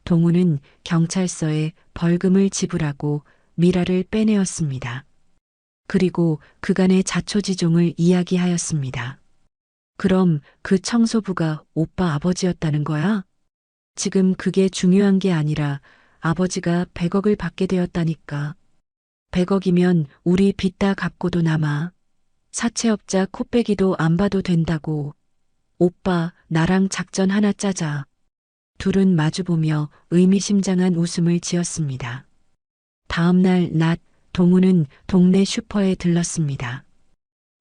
동훈은 경찰서에 벌금을 지불하고 미라를 빼내었습니다. 그리고 그간의 자초지종을 이야기하였습니다. 그럼 그 청소부가 오빠 아버지였다는 거야? 지금 그게 중요한 게 아니라 아버지가 100억을 받게 되었다니까. 100억이면 우리 빚 다 갚고도 남아. 사채업자 코빼기도 안 봐도 된다고. 오빠, 나랑 작전 하나 짜자. 둘은 마주보며 의미심장한 웃음을 지었습니다. 다음 날 낮, 동우는 동네 슈퍼에 들렀습니다.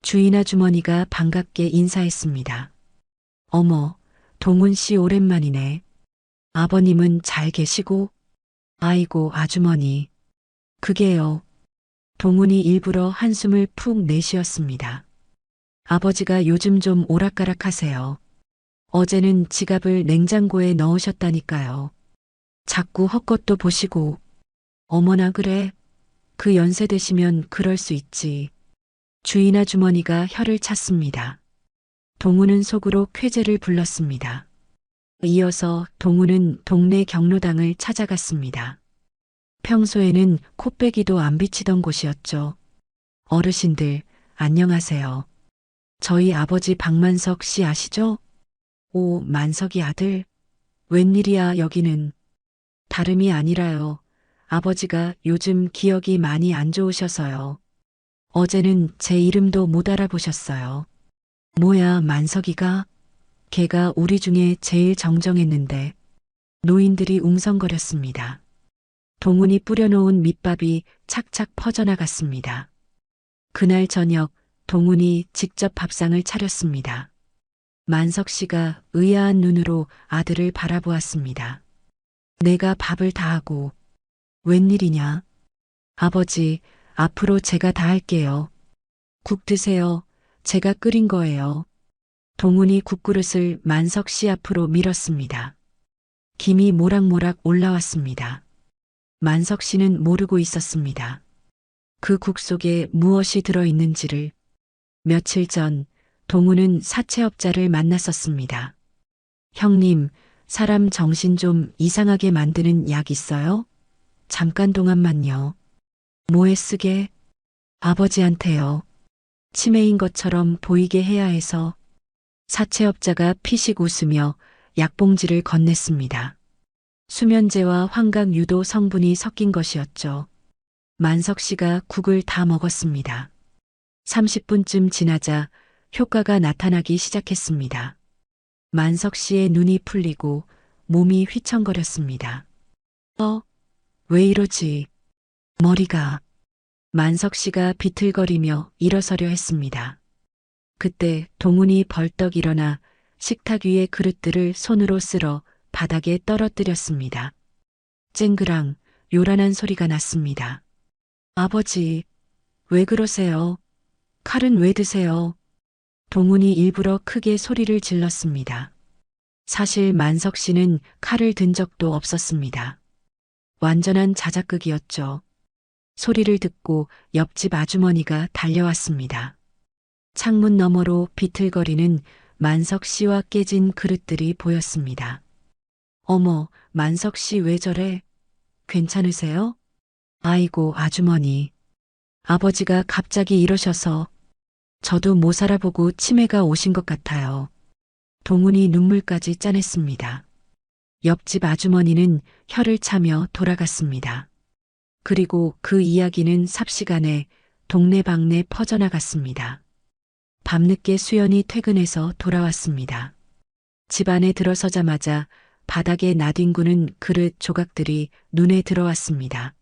주인 아주머니가 반갑게 인사했습니다. 어머, 동훈 씨 오랜만이네. 아버님은 잘 계시고? 아이고, 아주머니. 그게요. 동훈이 일부러 한숨을 푹 내쉬었습니다. 아버지가 요즘 좀 오락가락하세요. 어제는 지갑을 냉장고에 넣으셨다니까요. 자꾸 헛것도 보시고. 어머나 그래. 그 연세 되시면 그럴 수 있지. 주인 아주머니가 혀를 찼습니다. 동우는 속으로 쾌재를 불렀습니다. 이어서 동우는 동네 경로당을 찾아갔습니다. 평소에는 코빼기도 안 비치던 곳이었죠. 어르신들, 안녕하세요. 저희 아버지 박만석 씨 아시죠? 오, 만석이 아들. 웬일이야, 여기는. 다름이 아니라요. 아버지가 요즘 기억이 많이 안 좋으셔서요. 어제는 제 이름도 못 알아보셨어요. 뭐야, 만석이가? 걔가 우리 중에 제일 정정했는데. 노인들이 웅성거렸습니다. 동훈이 뿌려놓은 밑밥이 착착 퍼져나갔습니다. 그날 저녁 동훈이 직접 밥상을 차렸습니다. 만석 씨가 의아한 눈으로 아들을 바라보았습니다. 내가 밥을 다 하고 웬일이냐? 아버지, 앞으로 제가 다 할게요. 국 드세요. 제가 끓인 거예요. 동훈이 국그릇을 만석 씨 앞으로 밀었습니다. 김이 모락모락 올라왔습니다. 만석 씨는 모르고 있었습니다. 그 국 속에 무엇이 들어있는지를. 며칠 전 동우는 사채업자를 만났었습니다. 형님, 사람 정신 좀 이상하게 만드는 약 있어요? 잠깐 동안만요. 뭐에 쓰게? 아버지한테요. 치매인 것처럼 보이게 해야 해서. 사채업자가 피식 웃으며 약봉지를 건넸습니다. 수면제와 환각 유도 성분이 섞인 것이었죠. 만석 씨가 국을 다 먹었습니다. 30분쯤 지나자 효과가 나타나기 시작했습니다. 만석 씨의 눈이 풀리고 몸이 휘청거렸습니다. 왜 이러지? 머리가. 만석 씨가 비틀거리며 일어서려 했습니다. 그때 동훈이 벌떡 일어나 식탁 위의 그릇들을 손으로 쓸어 바닥에 떨어뜨렸습니다. 쨍그랑 요란한 소리가 났습니다. 아버지, 왜 그러세요? 칼은 왜 드세요? 동훈이 일부러 크게 소리를 질렀습니다. 사실 만석 씨는 칼을 든 적도 없었습니다. 완전한 자작극이었죠. 소리를 듣고 옆집 아주머니가 달려왔습니다. 창문 너머로 비틀거리는 만석 씨와 깨진 그릇들이 보였습니다. 어머, 만석 씨 왜 저래? 괜찮으세요? 아이고, 아주머니. 아버지가 갑자기 이러셔서 저도 못 살아보고 치매가 오신 것 같아요. 동훈이 눈물까지 짜냈습니다. 옆집 아주머니는 혀를 차며 돌아갔습니다. 그리고 그 이야기는 삽시간에 동네방네 퍼져나갔습니다. 밤늦게 수연이 퇴근해서 돌아왔습니다. 집 안에 들어서자마자 바닥에 나뒹구는 그릇 조각들이 눈에 들어왔습니다.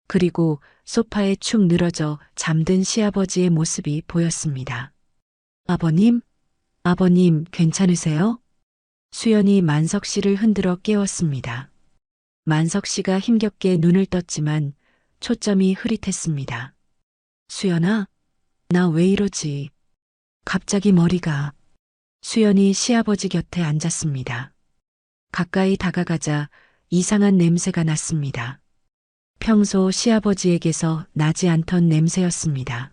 그리고 소파에 축 늘어져 잠든 시아버지의 모습이 보였습니다. 아버님? 아버님 괜찮으세요? 수연이 만석 씨를 흔들어 깨웠습니다. 만석 씨가 힘겹게 눈을 떴지만 초점이 흐릿했습니다. 수연아, 나 왜 이러지? 갑자기 머리가. 수연이 시아버지 곁에 앉았습니다. 가까이 다가가자 이상한 냄새가 났습니다. 평소 시아버지에게서 나지 않던 냄새였습니다.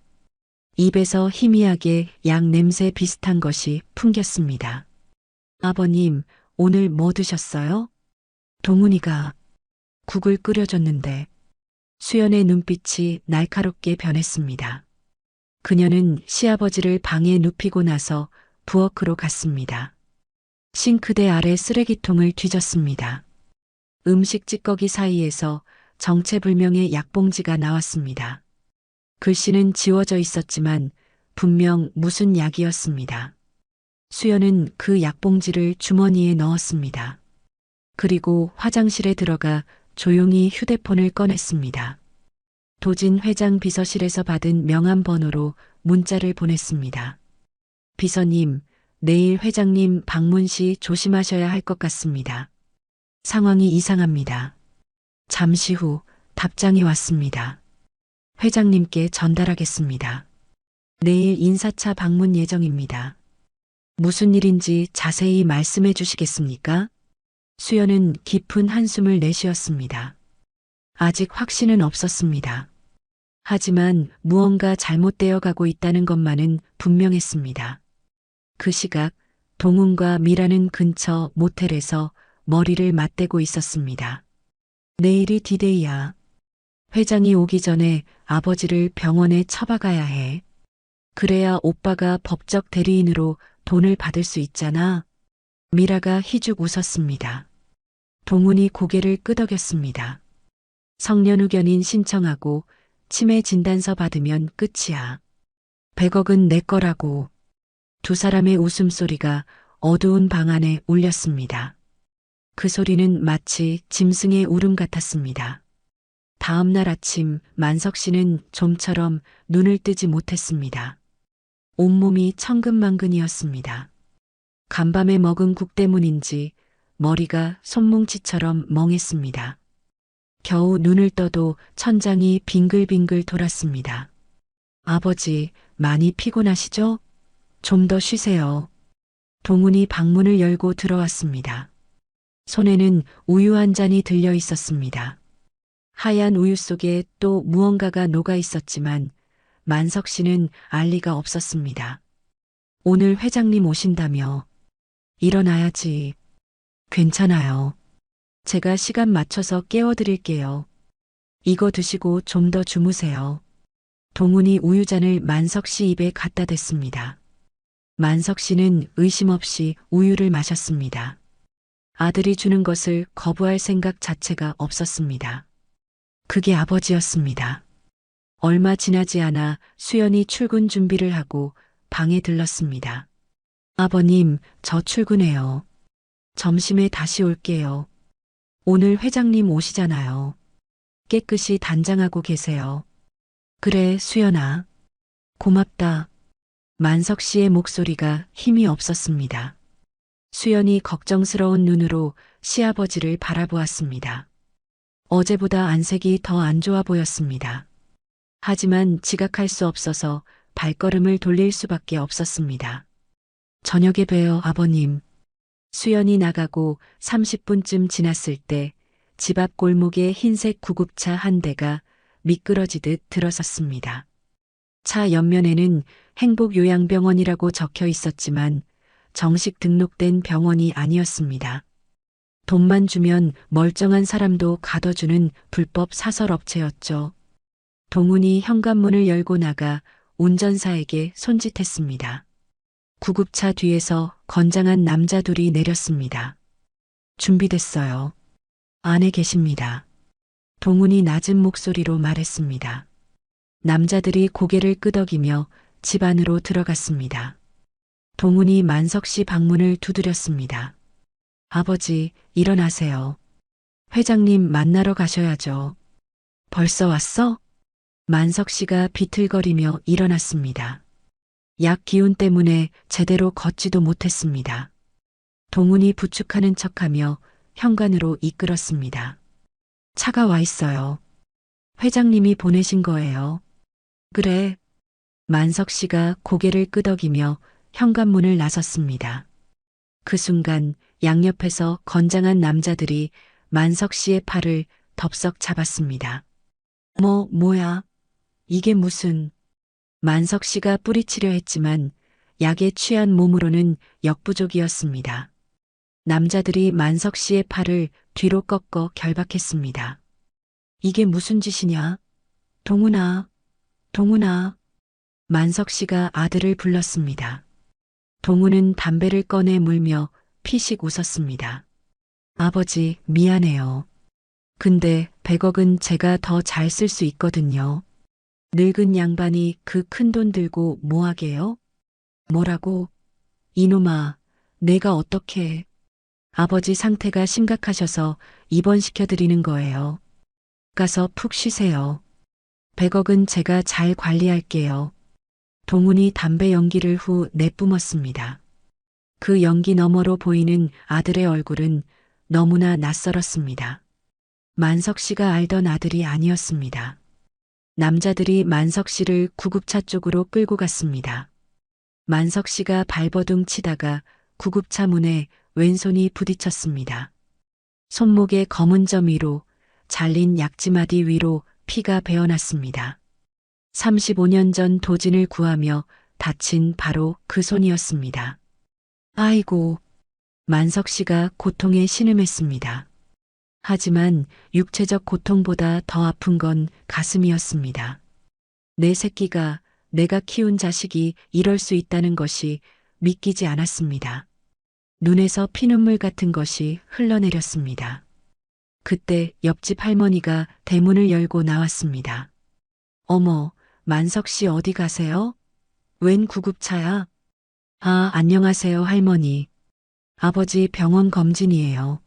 입에서 희미하게 약 냄새 비슷한 것이 풍겼습니다. 아버님, 오늘 뭐 드셨어요? 동훈이가 국을 끓여줬는데. 수연의 눈빛이 날카롭게 변했습니다. 그녀는 시아버지를 방에 눕히고 나서 부엌으로 갔습니다. 싱크대 아래 쓰레기통을 뒤졌습니다. 음식 찌꺼기 사이에서 정체불명의 약봉지가 나왔습니다. 글씨는 지워져 있었지만 분명 무슨 약이었습니다. 수연은 그 약봉지를 주머니에 넣었습니다. 그리고 화장실에 들어가 조용히 휴대폰을 꺼냈습니다. 도진 회장 비서실에서 받은 명함 번호로 문자를 보냈습니다. 비서님, 내일 회장님 방문 시 조심하셔야 할 것 같습니다. 상황이 이상합니다. 잠시 후 답장이 왔습니다. 회장님께 전달하겠습니다. 내일 인사차 방문 예정입니다. 무슨 일인지 자세히 말씀해 주시겠습니까? 수연은 깊은 한숨을 내쉬었습니다. 아직 확신은 없었습니다. 하지만 무언가 잘못되어 가고 있다는 것만은 분명했습니다. 그 시각 동훈과 미라는 근처 모텔에서 머리를 맞대고 있었습니다. 내일이 디데이야. 회장이 오기 전에 아버지를 병원에 처박아야 해. 그래야 오빠가 법적 대리인으로 돈을 받을 수 있잖아. 미라가 희죽 웃었습니다. 동훈이 고개를 끄덕였습니다. 성년후견인 신청하고 치매 진단서 받으면 끝이야. 100억은 내 거라고. 두 사람의 웃음소리가 어두운 방 안에 울렸습니다. 그 소리는 마치 짐승의 울음 같았습니다. 다음 날 아침 만석 씨는 좀처럼 눈을 뜨지 못했습니다. 온몸이 천근만근이었습니다. 간밤에 먹은 국 때문인지 머리가 손뭉치처럼 멍했습니다. 겨우 눈을 떠도 천장이 빙글빙글 돌았습니다. 아버지, 많이 피곤하시죠? 좀 더 쉬세요. 동훈이 방문을 열고 들어왔습니다. 손에는 우유 한 잔이 들려 있었습니다. 하얀 우유 속에 또 무언가가 녹아 있었지만 만석 씨는 알 리가 없었습니다. 오늘 회장님 오신다며. 일어나야지. 괜찮아요. 제가 시간 맞춰서 깨워드릴게요. 이거 드시고 좀 더 주무세요. 동훈이 우유잔을 만석 씨 입에 갖다 댔습니다. 만석 씨는 의심 없이 우유를 마셨습니다. 아들이 주는 것을 거부할 생각 자체가 없었습니다. 그게 아버지였습니다. 얼마 지나지 않아 수연이 출근 준비를 하고 방에 들렀습니다. 아버님, 저 출근해요. 점심에 다시 올게요. 오늘 회장님 오시잖아요. 깨끗이 단장하고 계세요. 그래, 수연아. 고맙다. 만석 씨의 목소리가 힘이 없었습니다. 수연이 걱정스러운 눈으로 시아버지를 바라보았습니다. 어제보다 안색이 더 안 좋아 보였습니다. 하지만 지각할 수 없어서 발걸음을 돌릴 수밖에 없었습니다. 저녁에 봬요, 아버님. 수연이 나가고 30분쯤 지났을 때 집 앞 골목에 흰색 구급차 한 대가 미끄러지듯 들어섰습니다. 차 옆면에는 행복요양병원이라고 적혀 있었지만 정식 등록된 병원이 아니었습니다. 돈만 주면 멀쩡한 사람도 가둬주는 불법 사설업체였죠. 동훈이 현관문을 열고 나가 운전사에게 손짓했습니다. 구급차 뒤에서 건장한 남자 둘이 내렸습니다. 준비됐어요. 안에 계십니다. 동훈이 낮은 목소리로 말했습니다. 남자들이 고개를 끄덕이며 집 안으로 들어갔습니다. 동훈이 만석 씨 방문을 두드렸습니다. 아버지, 일어나세요. 회장님 만나러 가셔야죠. 벌써 왔어? 만석 씨가 비틀거리며 일어났습니다. 약 기운 때문에 제대로 걷지도 못했습니다. 동훈이 부축하는 척하며 현관으로 이끌었습니다. 차가 와 있어요. 회장님이 보내신 거예요. 그래. 만석 씨가 고개를 끄덕이며 현관문을 나섰습니다. 그 순간 양옆에서 건장한 남자들이 만석 씨의 팔을 덥석 잡았습니다. 뭐야? 이게 무슨... 만석 씨가 뿌리치려 했지만 약에 취한 몸으로는 역부족이었습니다. 남자들이 만석 씨의 팔을 뒤로 꺾어 결박했습니다. 이게 무슨 짓이냐? 동훈아, 동훈아. 만석 씨가 아들을 불렀습니다. 동훈은 담배를 꺼내 물며 피식 웃었습니다. 아버지, 미안해요. 근데 100억은 제가 더 잘 쓸 수 있거든요. 늙은 양반이 그 큰 돈 들고 뭐하게요? 뭐라고? 이놈아, 내가 어떻게... 아버지 상태가 심각하셔서 입원시켜드리는 거예요. 가서 푹 쉬세요. 100억은 제가 잘 관리할게요. 동훈이 담배 연기를 후 내뿜었습니다. 그 연기 너머로 보이는 아들의 얼굴은 너무나 낯설었습니다. 만석 씨가 알던 아들이 아니었습니다. 남자들이 만석 씨를 구급차 쪽으로 끌고 갔습니다. 만석 씨가 발버둥 치다가 구급차 문에 왼손이 부딪혔습니다. 손목의 검은 점 위로 잘린 약지마디 위로 피가 배어났습니다. 35년 전 도진을 구하며 다친 바로 그 손이었습니다. 아이고, 만석 씨가 고통에 신음했습니다. 하지만 육체적 고통보다 더 아픈 건 가슴이었습니다. 내 새끼가 내가 키운 자식이 이럴 수 있다는 것이 믿기지 않았습니다. 눈에서 피눈물 같은 것이 흘러내렸습니다. 그때 옆집 할머니가 대문을 열고 나왔습니다. 어머, 만석 씨 어디 가세요? 웬 구급차야? 아, 안녕하세요, 할머니. 아버지 병원 검진이에요.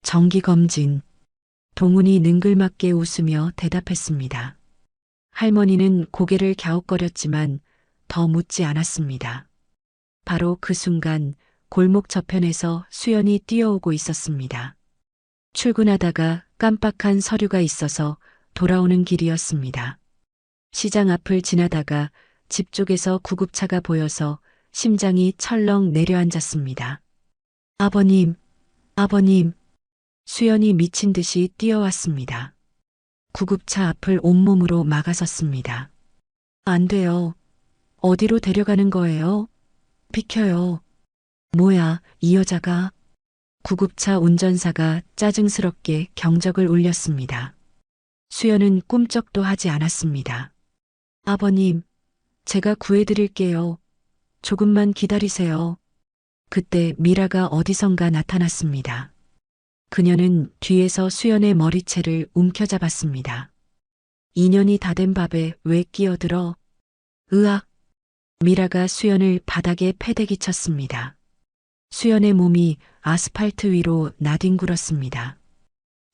정기 검진. 동훈이 능글맞게 웃으며 대답했습니다. 할머니는 고개를 갸웃거렸지만 더 묻지 않았습니다. 바로 그 순간 골목 저편에서 수연이 뛰어오고 있었습니다. 출근하다가 깜빡한 서류가 있어서 돌아오는 길이었습니다. 시장 앞을 지나다가 집 쪽에서 구급차가 보여서 심장이 철렁 내려앉았습니다. 아버님, 아버님. 수연이 미친 듯이 뛰어왔습니다. 구급차 앞을 온몸으로 막아섰습니다. 안 돼요. 어디로 데려가는 거예요? 비켜요. 뭐야, 이 여자가. 구급차 운전사가 짜증스럽게 경적을 울렸습니다. 수연은 꿈쩍도 하지 않았습니다. 아버님, 제가 구해드릴게요. 조금만 기다리세요. 그때 미라가 어디선가 나타났습니다. 그녀는 뒤에서 수연의 머리채를 움켜잡았습니다. 2년이 다 된 밥에 왜 끼어들어? 으악! 미라가 수연을 바닥에 패대기 쳤습니다. 수연의 몸이 아스팔트 위로 나뒹굴었습니다.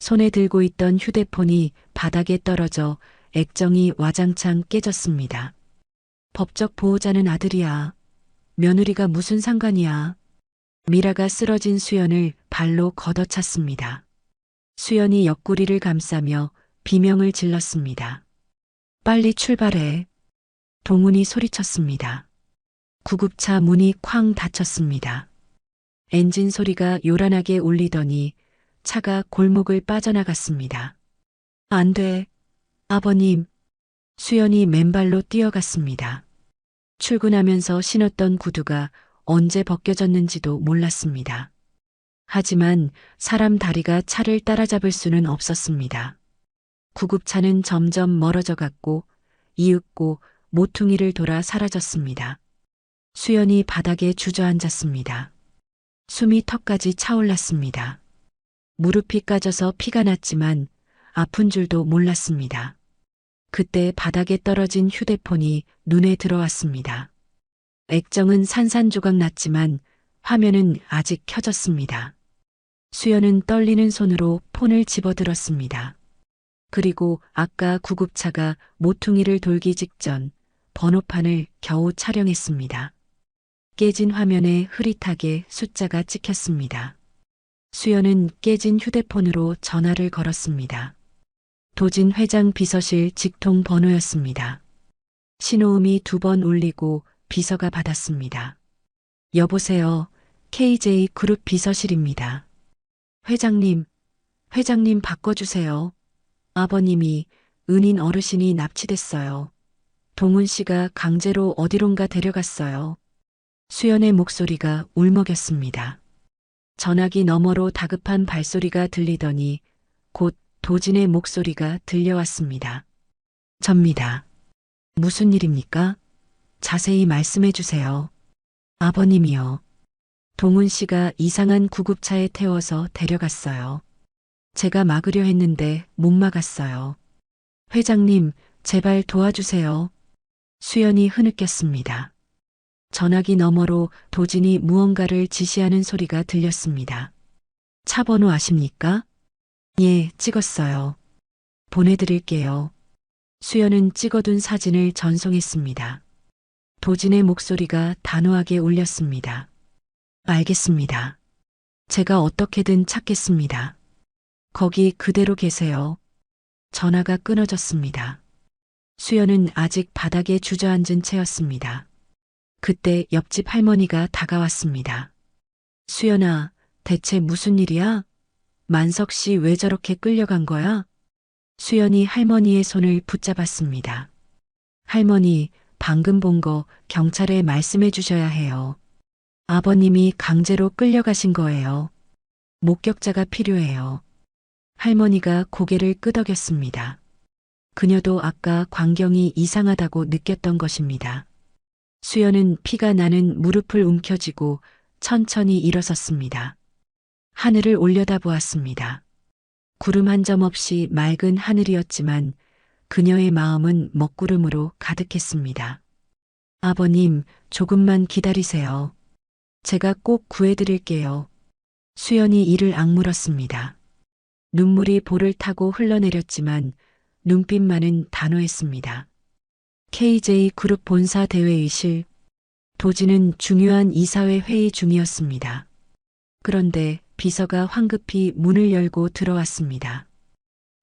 손에 들고 있던 휴대폰이 바닥에 떨어져 액정이 와장창 깨졌습니다. 법적 보호자는 아들이야. 며느리가 무슨 상관이야. 미라가 쓰러진 수연을 발로 걷어찼습니다. 수연이 옆구리를 감싸며 비명을 질렀습니다. 빨리 출발해. 동훈이 소리쳤습니다. 구급차 문이 쾅 닫혔습니다. 엔진 소리가 요란하게 울리더니 차가 골목을 빠져나갔습니다. 안 돼. 아버님. 수연이 맨발로 뛰어갔습니다. 출근하면서 신었던 구두가 언제 벗겨졌는지도 몰랐습니다. 하지만 사람 다리가 차를 따라잡을 수는 없었습니다. 구급차는 점점 멀어져 갔고 이윽고 모퉁이를 돌아 사라졌습니다. 수연이 바닥에 주저앉았습니다. 숨이 턱까지 차올랐습니다. 무릎이 까져서 피가 났지만 아픈 줄도 몰랐습니다. 그때 바닥에 떨어진 휴대폰이 눈에 들어왔습니다. 액정은 산산조각 났지만 화면은 아직 켜졌습니다. 수연은 떨리는 손으로 폰을 집어들었습니다. 그리고 아까 구급차가 모퉁이를 돌기 직전 번호판을 겨우 촬영했습니다. 깨진 화면에 흐릿하게 숫자가 찍혔습니다. 수연은 깨진 휴대폰으로 전화를 걸었습니다. 도진 회장 비서실 직통 번호였습니다. 신호음이 2번 울리고 비서가 받았습니다. 여보세요. KJ 그룹 비서실입니다. 회장님 바꿔주세요. 아버님이 은인 어르신이 납치됐어요. 동훈 씨가 강제로 어디론가 데려갔어요. 수연의 목소리가 울먹였습니다. 전화기 너머로 다급한 발소리가 들리더니 곧 도진의 목소리가 들려왔습니다. 접니다. 무슨 일입니까? 자세히 말씀해 주세요. 아버님이요. 동훈 씨가 이상한 구급차에 태워서 데려갔어요. 제가 막으려 했는데 못 막았어요. 회장님, 제발 도와주세요. 수연이 흐느꼈습니다. 전화기 너머로 도진이 무언가를 지시하는 소리가 들렸습니다. 차 번호 아십니까? 예, 찍었어요. 보내드릴게요. 수연은 찍어둔 사진을 전송했습니다. 도진의 목소리가 단호하게 울렸습니다. 알겠습니다. 제가 어떻게든 찾겠습니다. 거기 그대로 계세요. 전화가 끊어졌습니다. 수연은 아직 바닥에 주저앉은 채였습니다. 그때 옆집 할머니가 다가왔습니다. 수연아, 대체 무슨 일이야? 만석 씨 왜 저렇게 끌려간 거야? 수연이 할머니의 손을 붙잡았습니다. 할머니, 방금 본 거 경찰에 말씀해 주셔야 해요. 아버님이 강제로 끌려가신 거예요. 목격자가 필요해요. 할머니가 고개를 끄덕였습니다. 그녀도 아까 광경이 이상하다고 느꼈던 것입니다. 수연은 피가 나는 무릎을 움켜쥐고 천천히 일어섰습니다. 하늘을 올려다보았습니다. 구름 한 점 없이 맑은 하늘이었지만 그녀의 마음은 먹구름으로 가득했습니다. 아버님, 조금만 기다리세요. 제가 꼭 구해드릴게요. 수연이 이를 악물었습니다. 눈물이 볼을 타고 흘러내렸지만 눈빛만은 단호했습니다. KJ 그룹 본사 대회의실. 도지는 중요한 이사회 회의 중이었습니다. 그런데 비서가 황급히 문을 열고 들어왔습니다.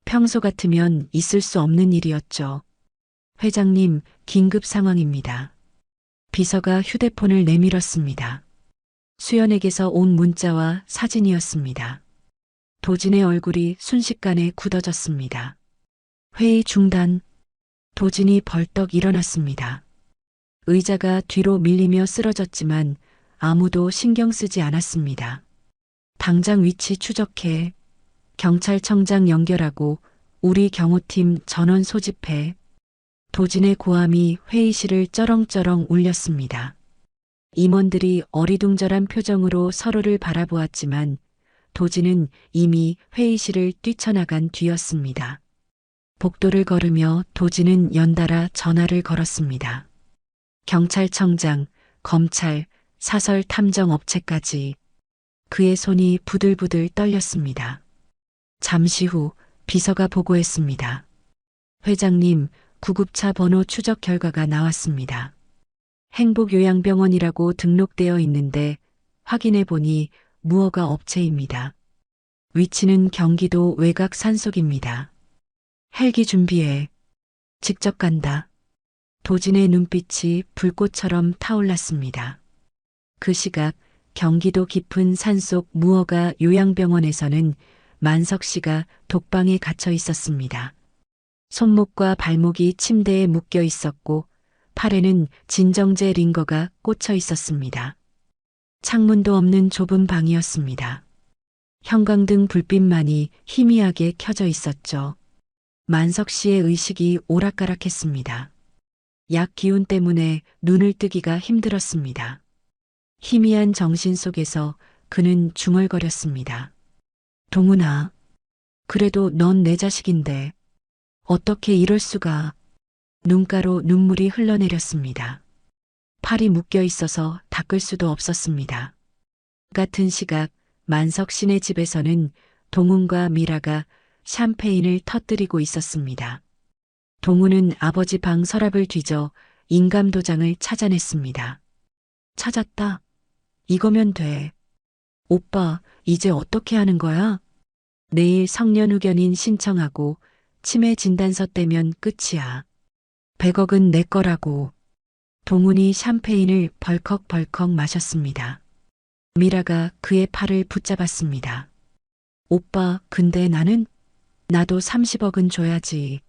평소 같으면 있을 수 없는 일이었죠. 회장님, 긴급 상황입니다. 비서가 휴대폰을 내밀었습니다. 수연에게서 온 문자와 사진이었습니다. 도진의 얼굴이 순식간에 굳어졌습니다. 회의 중단. 도진이 벌떡 일어났습니다. 의자가 뒤로 밀리며 쓰러졌지만 아무도 신경 쓰지 않았습니다. 당장 위치 추적해. 경찰청장 연결하고 우리 경호팀 전원 소집해. 도진의 고함이 회의실을 쩌렁쩌렁 울렸습니다. 임원들이 어리둥절한 표정으로 서로를 바라보았지만 도진은 이미 회의실을 뛰쳐나간 뒤였습니다. 복도를 걸으며 도진은 연달아 전화를 걸었습니다. 경찰청장, 검찰, 사설 탐정 업체까지. 그의 손이 부들부들 떨렸습니다. 잠시 후 비서가 보고했습니다. 회장님, 구급차 번호 추적 결과가 나왔습니다. 행복요양병원이라고 등록되어 있는데 확인해 보니 무허가 업체입니다. 위치는 경기도 외곽 산속입니다. 헬기 준비해. 직접 간다. 도진의 눈빛이 불꽃처럼 타올랐습니다. 그 시각 경기도 깊은 산속 무허가 요양병원에서는 만석 씨가 독방에 갇혀 있었습니다. 손목과 발목이 침대에 묶여 있었고 팔에는 진정제 링거가 꽂혀 있었습니다. 창문도 없는 좁은 방이었습니다. 형광등 불빛만이 희미하게 켜져 있었죠. 만석 씨의 의식이 오락가락했습니다. 약 기운 때문에 눈을 뜨기가 힘들었습니다. 희미한 정신 속에서 그는 중얼거렸습니다. 동훈아, 그래도 넌 내 자식인데 어떻게 이럴 수가. 눈가로 눈물이 흘러내렸습니다. 팔이 묶여 있어서 닦을 수도 없었습니다. 같은 시각 만석 씨네 집에서는 동훈과 미라가 샴페인을 터뜨리고 있었습니다. 동훈은 아버지 방 서랍을 뒤져 인감 도장을 찾아냈습니다. 찾았다. 이거면 돼. 오빠, 이제 어떻게 하는 거야? 내일 성년후견인 신청하고 치매 진단서 떼면 끝이야. 100억은 내 거라고. 동훈이 샴페인을 벌컥벌컥 마셨습니다. 미라가 그의 팔을 붙잡았습니다. 오빠, 근데 나도 30억은 줘야지.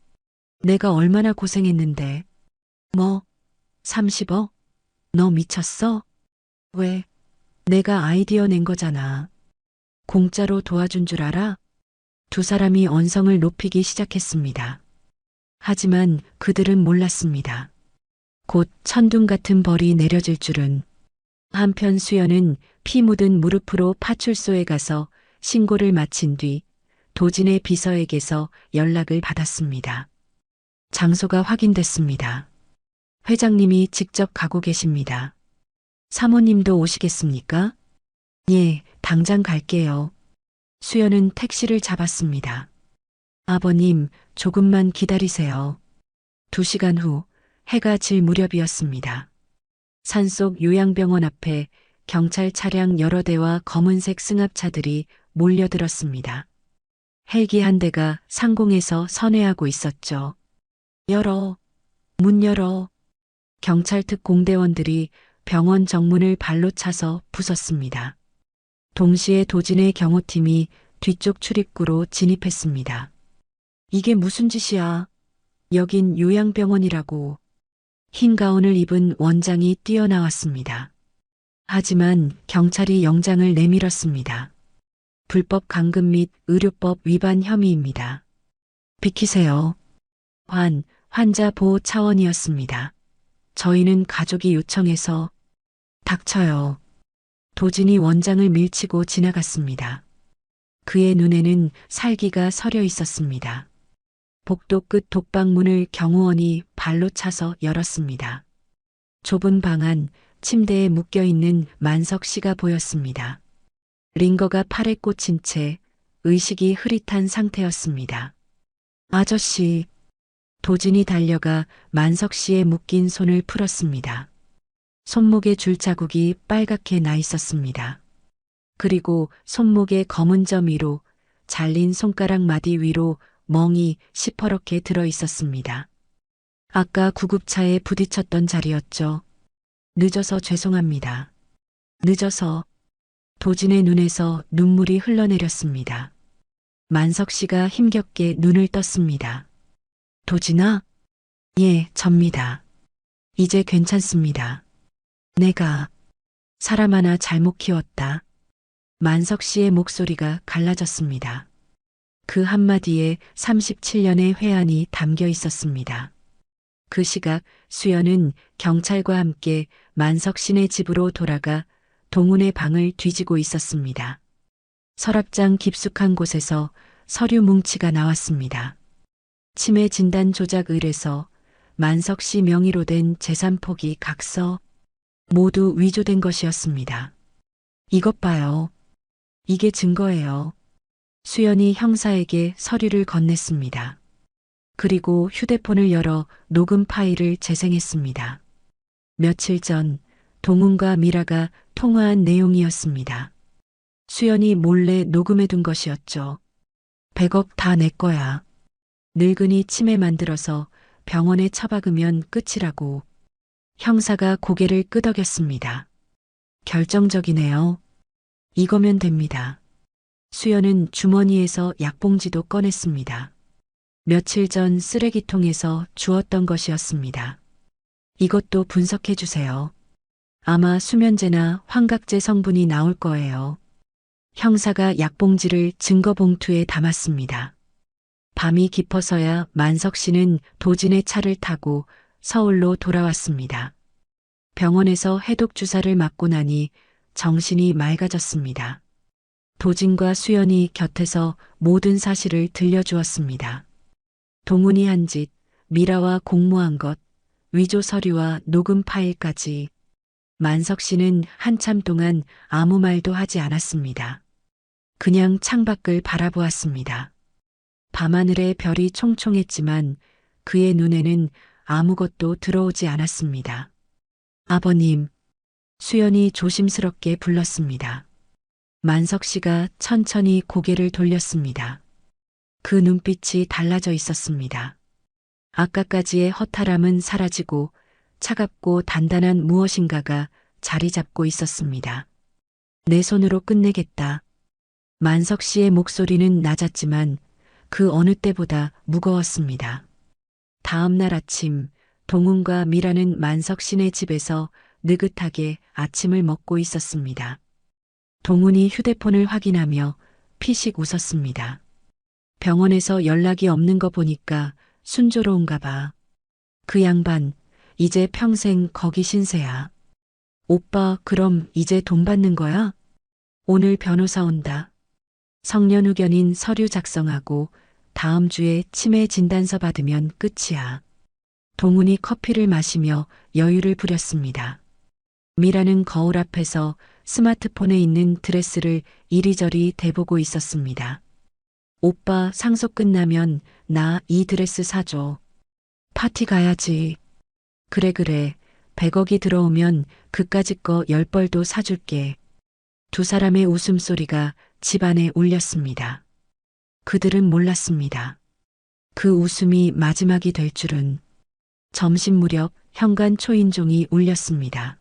내가 얼마나 고생했는데. 뭐? 30억? 너 미쳤어? 왜? 내가 아이디어 낸 거잖아. 공짜로 도와준 줄 알아? 두 사람이 언성을 높이기 시작했습니다. 하지만 그들은 몰랐습니다. 곧 천둥 같은 벌이 내려질 줄은. 한편 수연은 피 묻은 무릎으로 파출소에 가서 신고를 마친 뒤 도진의 비서에게서 연락을 받았습니다. 장소가 확인됐습니다. 회장님이 직접 가고 계십니다. 사모님도 오시겠습니까? 예, 당장 갈게요. 수연은 택시를 잡았습니다. 아버님, 조금만 기다리세요. 2시간 후 해가 질 무렵이었습니다. 산속 요양병원 앞에 경찰 차량 여러 대와 검은색 승합차들이 몰려들었습니다. 헬기 한 대가 상공에서 선회하고 있었죠. 열어. 문 열어. 경찰 특공대원들이 병원 정문을 발로 차서 부쉈습니다. 동시에 도진의 경호팀이 뒤쪽 출입구로 진입했습니다. 이게 무슨 짓이야? 여긴 요양병원이라고. 흰 가운을 입은 원장이 뛰어나왔습니다. 하지만 경찰이 영장을 내밀었습니다. 불법 감금 및 의료법 위반 혐의입니다. 비키세요. 환자 보호 차원이었습니다. 저희는 가족이 요청해서 닥쳐요. 도진이 원장을 밀치고 지나갔습니다. 그의 눈에는 살기가 서려 있었습니다. 복도 끝 독방문을 경호원이 발로 차서 열었습니다. 좁은 방 안 침대에 묶여있는 만석 씨가 보였습니다. 링거가 팔에 꽂힌 채 의식이 흐릿한 상태였습니다. 아저씨, 도진이 달려가 만석 씨의 묶인 손을 풀었습니다. 손목에 줄자국이 빨갛게 나 있었습니다. 그리고 손목의 검은 점 위로 잘린 손가락 마디 위로 멍이 시퍼렇게 들어 있었습니다. 아까 구급차에 부딪혔던 자리였죠. 늦어서 죄송합니다. 늦어서. 도진의 눈에서 눈물이 흘러내렸습니다. 만석 씨가 힘겹게 눈을 떴습니다. 도진아? 예, 접니다. 이제 괜찮습니다. 내가 사람 하나 잘못 키웠다. 만석 씨의 목소리가 갈라졌습니다. 그 한마디에 37년의 회한이 담겨 있었습니다. 그 시각 수연은 경찰과 함께 만석 씨네 집으로 돌아가 동훈의 방을 뒤지고 있었습니다. 서랍장 깊숙한 곳에서 서류 뭉치가 나왔습니다. 치매 진단 조작 의뢰서, 만석 씨 명의로 된 재산 포기 각서, 모두 위조된 것이었습니다. 이것 봐요. 이게 증거예요. 수연이 형사에게 서류를 건넸습니다. 그리고 휴대폰을 열어 녹음 파일을 재생했습니다. 며칠 전 동훈과 미라가 통화한 내용이었습니다. 수연이 몰래 녹음해둔 것이었죠. 100억 다 내 거야. 늙은이 치매 만들어서 병원에 처박으면 끝이라고. 형사가 고개를 끄덕였습니다. 결정적이네요. 이거면 됩니다. 수연은 주머니에서 약봉지도 꺼냈습니다. 며칠 전 쓰레기통에서 주웠던 것이었습니다. 이것도 분석해 주세요. 아마 수면제나 환각제 성분이 나올 거예요. 형사가 약봉지를 증거봉투에 담았습니다. 밤이 깊어서야 만석 씨는 도진의 차를 타고 서울로 돌아왔습니다. 병원에서 해독 주사를 맞고 나니 정신이 맑아졌습니다. 도진과 수연이 곁에서 모든 사실을 들려주었습니다. 동훈이 한 짓, 미라와 공모한 것, 위조 서류와 녹음 파일까지. 만석 씨는 한참 동안 아무 말도 하지 않았습니다. 그냥 창밖을 바라보았습니다. 밤하늘에 별이 총총했지만 그의 눈에는 아무것도 들어오지 않았습니다. 아버님, 수연이 조심스럽게 불렀습니다. 만석 씨가 천천히 고개를 돌렸습니다. 그 눈빛이 달라져 있었습니다. 아까까지의 허탈함은 사라지고 차갑고 단단한 무엇인가가 자리 잡고 있었습니다. 내 손으로 끝내겠다. 만석 씨의 목소리는 낮았지만 그 어느 때보다 무거웠습니다. 다음 날 아침, 동훈과 미라는 만석 씨네 집에서 느긋하게 아침을 먹고 있었습니다. 동훈이 휴대폰을 확인하며 피식 웃었습니다. 병원에서 연락이 없는 거 보니까 순조로운가 봐. 그 양반, 이제 평생 거기 신세야. 오빠, 그럼 이제 돈 받는 거야? 오늘 변호사 온다. 성년후견인 서류 작성하고 다음 주에 치매 진단서 받으면 끝이야. 동훈이 커피를 마시며 여유를 부렸습니다. 미라는 거울 앞에서 스마트폰에 있는 드레스를 이리저리 대보고 있었습니다. 오빠, 상속 끝나면 나 이 드레스 사줘. 파티 가야지. 그래. 100억이 들어오면 그까짓 거 10벌도 사줄게. 두 사람의 웃음소리가 집안에 울렸습니다. 그들은 몰랐습니다. 그 웃음이 마지막이 될 줄은. 점심 무렵 현관 초인종이 울렸습니다.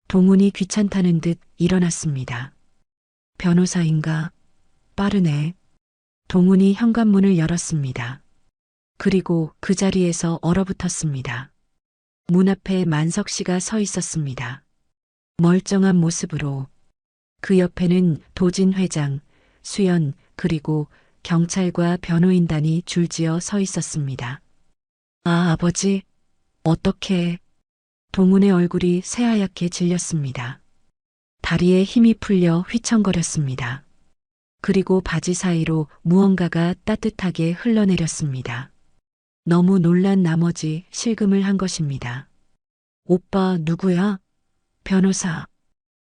동훈이 귀찮다는 듯 일어났습니다. 변호사인가? 빠르네. 동훈이 현관문을 열었습니다. 그리고 그 자리에서 얼어붙었습니다. 문 앞에 만석 씨가 서 있었습니다. 멀쩡한 모습으로. 그 옆에는 도진 회장, 수연, 그리고 경찰과 변호인단이 줄지어 서 있었습니다. 아, 아버지, 어떻게? 동훈의 얼굴이 새하얗게 질렸습니다. 다리에 힘이 풀려 휘청거렸습니다. 그리고 바지 사이로 무언가가 따뜻하게 흘러내렸습니다. 너무 놀란 나머지 실금을 한 것입니다. 오빠 누구야? 변호사.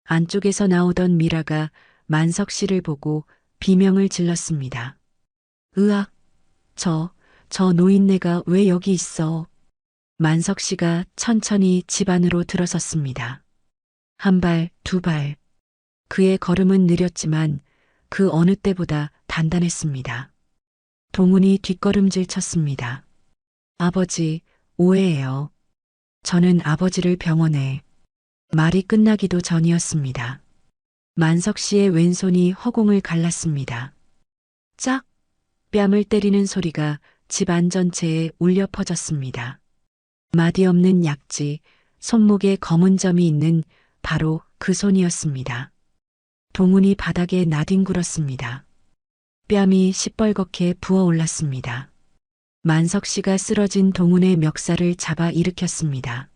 안쪽에서 나오던 미라가 만석 씨를 보고 비명을 질렀습니다. 으악, 저 노인네가 왜 여기 있어? 만석 씨가 천천히 집 안으로 들어섰습니다. 한 발, 두 발. 그의 걸음은 느렸지만 그 어느 때보다 단단했습니다. 동훈이 뒷걸음질 쳤습니다. 아버지, 오해예요. 저는 아버지를 병원에. 말이 끝나기도 전이었습니다. 만석 씨의 왼손이 허공을 갈랐습니다. 짝! 뺨을 때리는 소리가 집안 전체에 울려 퍼졌습니다. 마디 없는 약지, 손목에 검은 점이 있는 바로 그 손이었습니다. 동훈이 바닥에 나뒹굴었습니다. 뺨이 시뻘겋게 부어올랐습니다. 만석 씨가 쓰러진 동훈의 멱살을 잡아 일으켰습니다.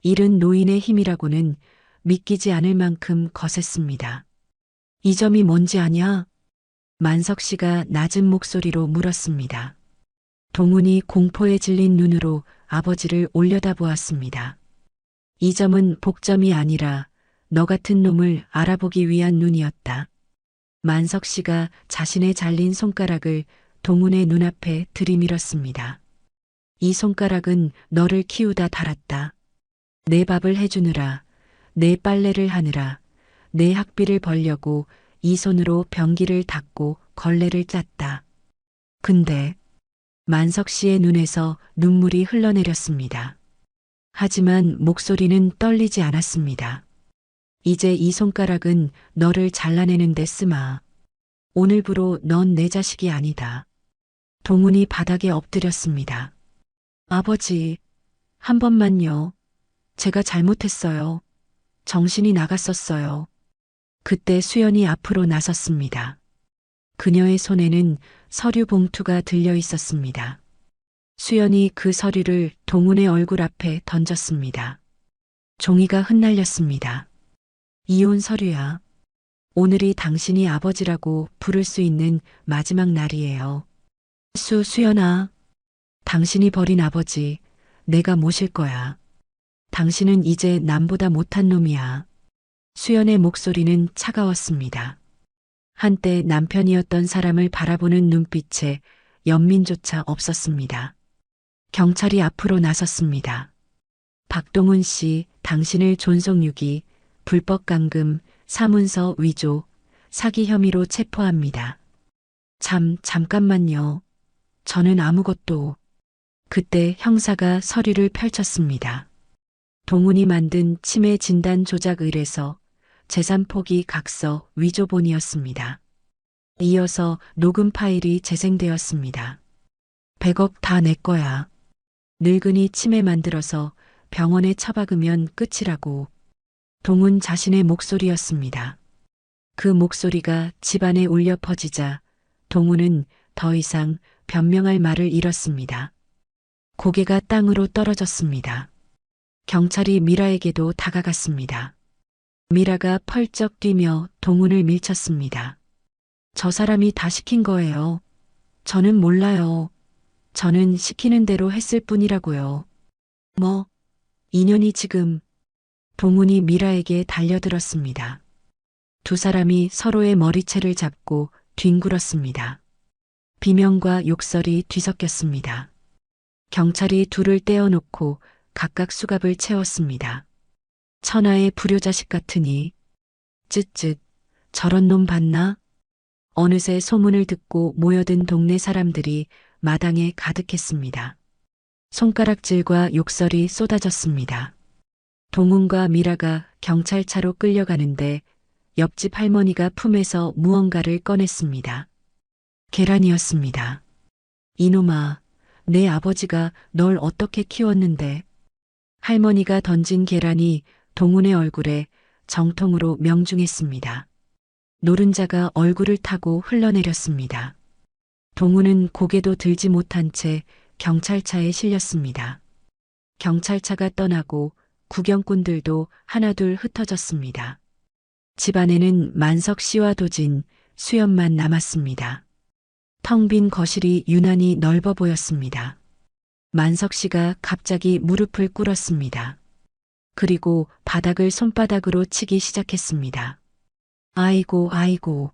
잃은 노인의 힘이라고는 믿기지 않을 만큼 거셌습니다. 이 점이 뭔지 아냐? 만석 씨가 낮은 목소리로 물었습니다. 동훈이 공포에 질린 눈으로 아버지를 올려다보았습니다. 이 점은 복점이 아니라 너 같은 놈을 알아보기 위한 눈이었다. 만석 씨가 자신의 잘린 손가락을 동훈의 눈앞에 들이밀었습니다. 이 손가락은 너를 키우다 달았다. 내 밥을 해주느라, 내 빨래를 하느라, 내 학비를 벌려고 이 손으로 변기를 닦고 걸레를 짰다. 근데 만석 씨의 눈에서 눈물이 흘러내렸습니다. 하지만 목소리는 떨리지 않았습니다. 이제 이 손가락은 너를 잘라내는 데 쓰마. 오늘부로 넌 내 자식이 아니다. 동훈이 바닥에 엎드렸습니다. 아버지, 한 번만요. 제가 잘못했어요. 정신이 나갔었어요. 그때 수연이 앞으로 나섰습니다. 그녀의 손에는 서류 봉투가 들려 있었습니다. 수연이 그 서류를 동훈의 얼굴 앞에 던졌습니다. 종이가 흩날렸습니다. 이혼 서류야. 오늘이 당신이 아버지라고 부를 수 있는 마지막 날이에요. 수연아, 당신이 버린 아버지, 내가 모실 거야. 당신은 이제 남보다 못한 놈이야. 수연의 목소리는 차가웠습니다. 한때 남편이었던 사람을 바라보는 눈빛에 연민조차 없었습니다. 경찰이 앞으로 나섰습니다. 박동훈 씨, 당신을 존속유기, 불법 감금, 사문서 위조, 사기 혐의로 체포합니다. 잠깐만요. 저는 아무것도. 그때 형사가 서류를 펼쳤습니다. 동훈이 만든 치매 진단 조작 의뢰서, 재산 포기 각서 위조본이었습니다. 이어서 녹음 파일이 재생되었습니다. 100억 다 내 거야. 늙은이 치매 만들어서 병원에 처박으면 끝이라고. 동훈 자신의 목소리였습니다. 그 목소리가 집안에 울려 퍼지자 동훈은 더 이상 변명할 말을 잃었습니다. 고개가 땅으로 떨어졌습니다. 경찰이 미라에게도 다가갔습니다. 미라가 펄쩍 뛰며 동훈을 밀쳤습니다. 저 사람이 다 시킨 거예요. 저는 몰라요. 저는 시키는 대로 했을 뿐이라고요. 뭐, 인연이 지금. 동훈이 미라에게 달려들었습니다. 두 사람이 서로의 머리채를 잡고 뒹굴었습니다. 비명과 욕설이 뒤섞였습니다. 경찰이 둘을 떼어놓고 각각 수갑을 채웠습니다. 천하의 불효자식 같으니. 쯧쯧, 저런 놈 봤나? 어느새 소문을 듣고 모여든 동네 사람들이 마당에 가득했습니다. 손가락질과 욕설이 쏟아졌습니다. 동훈과 미라가 경찰차로 끌려가는데 옆집 할머니가 품에서 무언가를 꺼냈습니다. 계란이었습니다. 이놈아, 내 아버지가 널 어떻게 키웠는데. 할머니가 던진 계란이 동훈의 얼굴에 정통으로 명중했습니다. 노른자가 얼굴을 타고 흘러내렸습니다. 동훈은 고개도 들지 못한 채 경찰차에 실렸습니다. 경찰차가 떠나고 구경꾼들도 하나둘 흩어졌습니다. 집안에는 만석 씨와 도진, 수연만 남았습니다. 텅 빈 거실이 유난히 넓어 보였습니다. 만석 씨가 갑자기 무릎을 꿇었습니다. 그리고 바닥을 손바닥으로 치기 시작했습니다. 아이고, 아이고.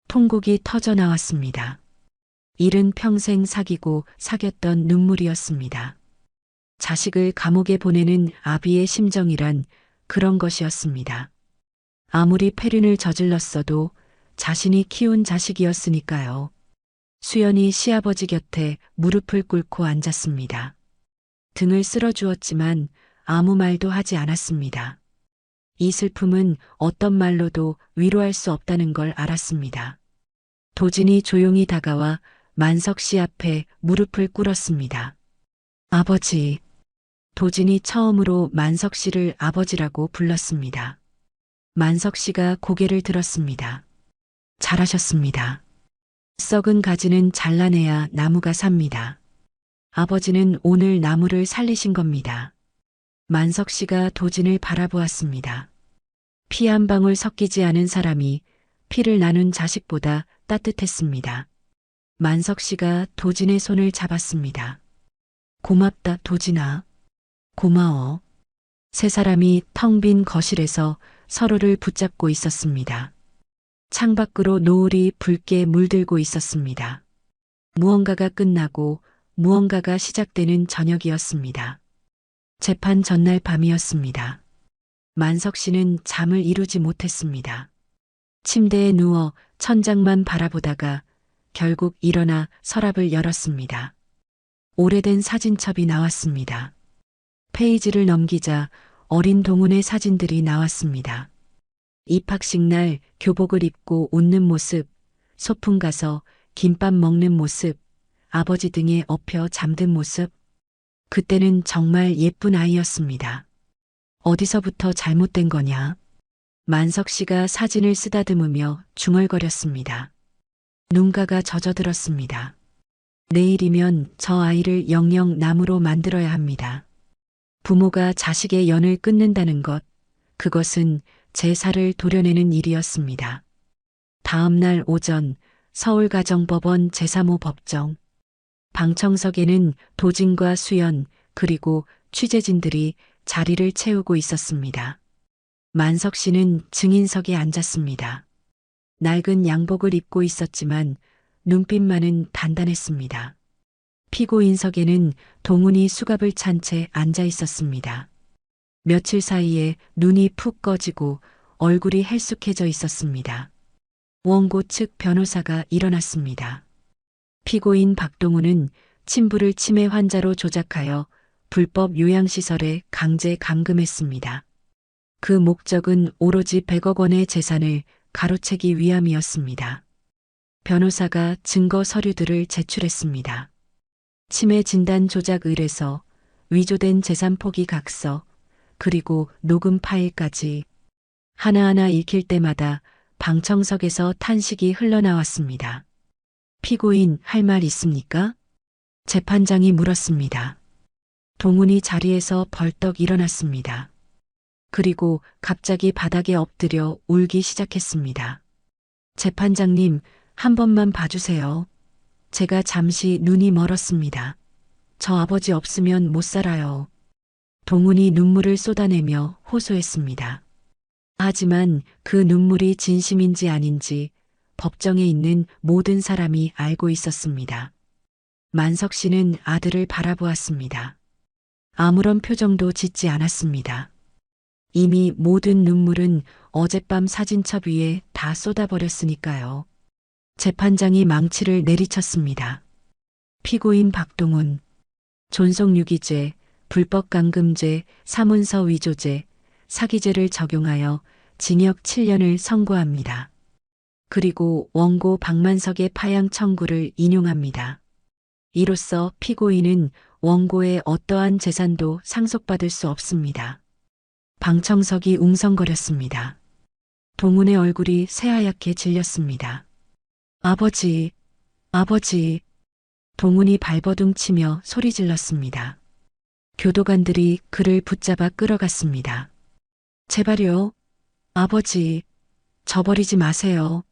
통곡이 터져 나왔습니다. 일은 평생 사귀고 사귀었던 눈물이었습니다. 자식을 감옥에 보내는 아비의 심정이란 그런 것이었습니다. 아무리 폐륜을 저질렀어도 자신이 키운 자식이었으니까요. 수연이 시아버지 곁에 무릎을 꿇고 앉았습니다. 등을 쓸어주었지만 아무 말도 하지 않았습니다. 이 슬픔은 어떤 말로도 위로할 수 없다는 걸 알았습니다. 도진이 조용히 다가와 만석 씨 앞에 무릎을 꿇었습니다. 아버지. 도진이 처음으로 만석 씨를 아버지라고 불렀습니다. 만석 씨가 고개를 들었습니다. 잘하셨습니다. 썩은 가지는 잘라내야 나무가 삽니다. 아버지는 오늘 나무를 살리신 겁니다. 만석 씨가 도진을 바라보았습니다. 피 한 방울 섞이지 않은 사람이 피를 나눈 자식보다 따뜻했습니다. 만석 씨가 도진의 손을 잡았습니다. 고맙다, 도진아. 고마워. 세 사람이 텅 빈 거실에서 서로를 붙잡고 있었습니다. 창밖으로 노을이 붉게 물들고 있었습니다. 무언가가 끝나고 무언가가 시작되는 저녁이었습니다. 재판 전날 밤이었습니다. 만석 씨는 잠을 이루지 못했습니다. 침대에 누워 천장만 바라보다가 결국 일어나 서랍을 열었습니다. 오래된 사진첩이 나왔습니다. 페이지를 넘기자 어린 동훈의 사진들이 나왔습니다. 입학식 날 교복을 입고 웃는 모습, 소풍 가서 김밥 먹는 모습, 아버지 등에 엎여 잠든 모습. 그때는 정말 예쁜 아이였습니다. 어디서부터 잘못된 거냐? 만석 씨가 사진을 쓰다듬으며 중얼거렸습니다. 눈가가 젖어들었습니다. 내일이면 저 아이를 영영 나무로 만들어야 합니다. 부모가 자식의 연을 끊는다는 것, 그것은 제사를 도려내는 일이었습니다. 다음 날 오전 서울가정법원 제3호 법정. 방청석에는 도진과 수연 그리고 취재진들이 자리를 채우고 있었습니다. 만석 씨는 증인석에 앉았습니다. 낡은 양복을 입고 있었지만 눈빛만은 단단했습니다. 피고인석에는 동훈이 수갑을 찬 채 앉아 있었습니다. 며칠 사이에 눈이 푹 꺼지고 얼굴이 헬쑥해져 있었습니다. 원고 측 변호사가 일어났습니다. 피고인 박동훈은 친부를 치매 환자로 조작하여 불법 요양시설에 강제 감금했습니다. 그 목적은 오로지 100억 원의 재산을 가로채기 위함이었습니다. 변호사가 증거 서류들을 제출했습니다. 치매 진단 조작 의뢰서, 위조된 재산 포기 각서, 그리고 녹음 파일까지 하나하나 읽힐 때마다 방청석에서 탄식이 흘러나왔습니다. 피고인 할 말 있습니까? 재판장이 물었습니다. 동훈이 자리에서 벌떡 일어났습니다. 그리고 갑자기 바닥에 엎드려 울기 시작했습니다. 재판장님, 한 번만 봐주세요. 제가 잠시 눈이 멀었습니다. 저 아버지 없으면 못 살아요. 동훈이 눈물을 쏟아내며 호소했습니다. 하지만 그 눈물이 진심인지 아닌지 법정에 있는 모든 사람이 알고 있었습니다. 만석 씨는 아들을 바라보았습니다. 아무런 표정도 짓지 않았습니다. 이미 모든 눈물은 어젯밤 사진첩 위에 다 쏟아버렸으니까요. 재판장이 망치를 내리쳤습니다. 피고인 박동훈, 존속유기죄, 불법감금죄, 사문서 위조죄, 사기죄를 적용하여 징역 7년을 선고합니다. 그리고 원고 박만석의 파양 청구를 인용합니다. 이로써 피고인은 원고의 어떠한 재산도 상속받을 수 없습니다. 방청석이 웅성거렸습니다. 동훈의 얼굴이 새하얗게 질렸습니다. 아버지, 아버지. 동훈이 발버둥 치며 소리 질렀습니다. 교도관들이 그를 붙잡아 끌어갔습니다. 제발요. 아버지, 저버리지 마세요.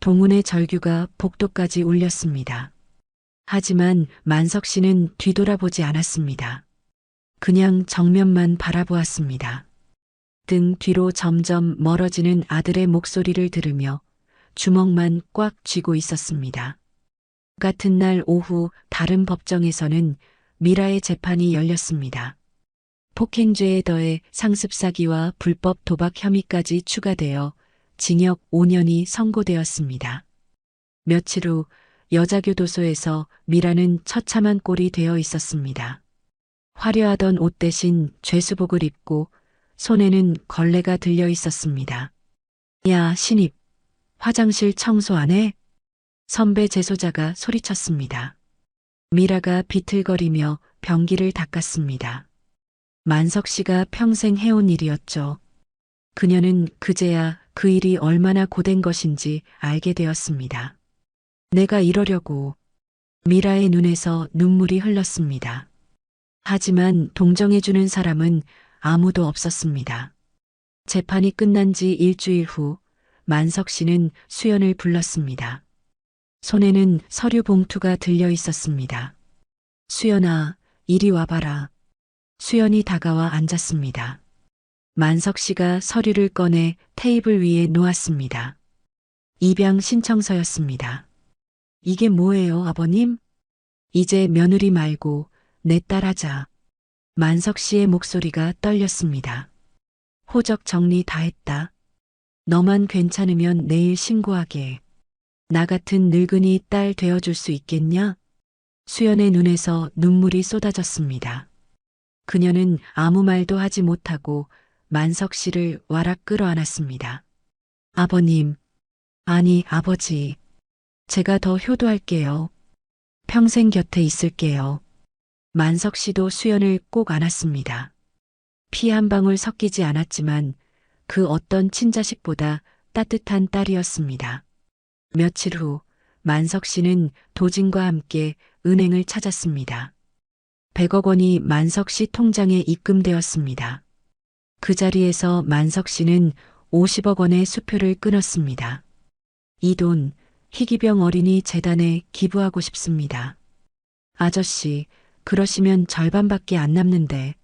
동훈의 절규가 복도까지 울렸습니다. 하지만 만석 씨는 뒤돌아보지 않았습니다. 그냥 정면만 바라보았습니다. 등 뒤로 점점 멀어지는 아들의 목소리를 들으며 주먹만 꽉 쥐고 있었습니다. 같은 날 오후 다른 법정에서는 미라의 재판이 열렸습니다. 폭행죄에 더해 상습사기와 불법 도박 혐의까지 추가되어 징역 5년이 선고되었습니다. 며칠 후 여자교도소에서 미라는 처참한 꼴이 되어 있었습니다. 화려하던 옷 대신 죄수복을 입고 손에는 걸레가 들려 있었습니다. 야, 신입, 화장실 청소 안 해? 선배 재소자가 소리쳤습니다. 미라가 비틀거리며 변기를 닦았습니다. 만석 씨가 평생 해온 일이었죠. 그녀는 그제야 그 일이 얼마나 고된 것인지 알게 되었습니다. 내가 이러려고. 미라의 눈에서 눈물이 흘렀습니다. 하지만 동정해주는 사람은 아무도 없었습니다. 재판이 끝난 지 일주일 후 만석 씨는 수연을 불렀습니다. 손에는 서류 봉투가 들려 있었습니다. 수연아, 이리 와봐라. 수연이 다가와 앉았습니다. 만석 씨가 서류를 꺼내 테이블 위에 놓았습니다. 입양 신청서였습니다. 이게 뭐예요, 아버님? 이제 며느리 말고 내 딸 하자. 만석 씨의 목소리가 떨렸습니다. 호적 정리 다 했다. 너만 괜찮으면 내일 신고하게. 나 같은 늙은이 딸 되어줄 수 있겠냐? 수연의 눈에서 눈물이 쏟아졌습니다. 그녀는 아무 말도 하지 못하고 만석 씨를 와락 끌어안았습니다. 아버님, 아니 아버지, 제가 더 효도할게요. 평생 곁에 있을게요. 만석 씨도 수연을 꼭 안았습니다. 피 한 방울 섞이지 않았지만 그 어떤 친자식보다 따뜻한 딸이었습니다. 며칠 후 만석 씨는 도진과 함께 은행을 찾았습니다. 100억 원이 만석 씨 통장에 입금되었습니다. 그 자리에서 만석 씨는 50억 원의 수표를 끊었습니다. 이 돈 희귀병 어린이 재단에 기부하고 싶습니다. 아저씨, 그러시면 절반밖에 안 남는데.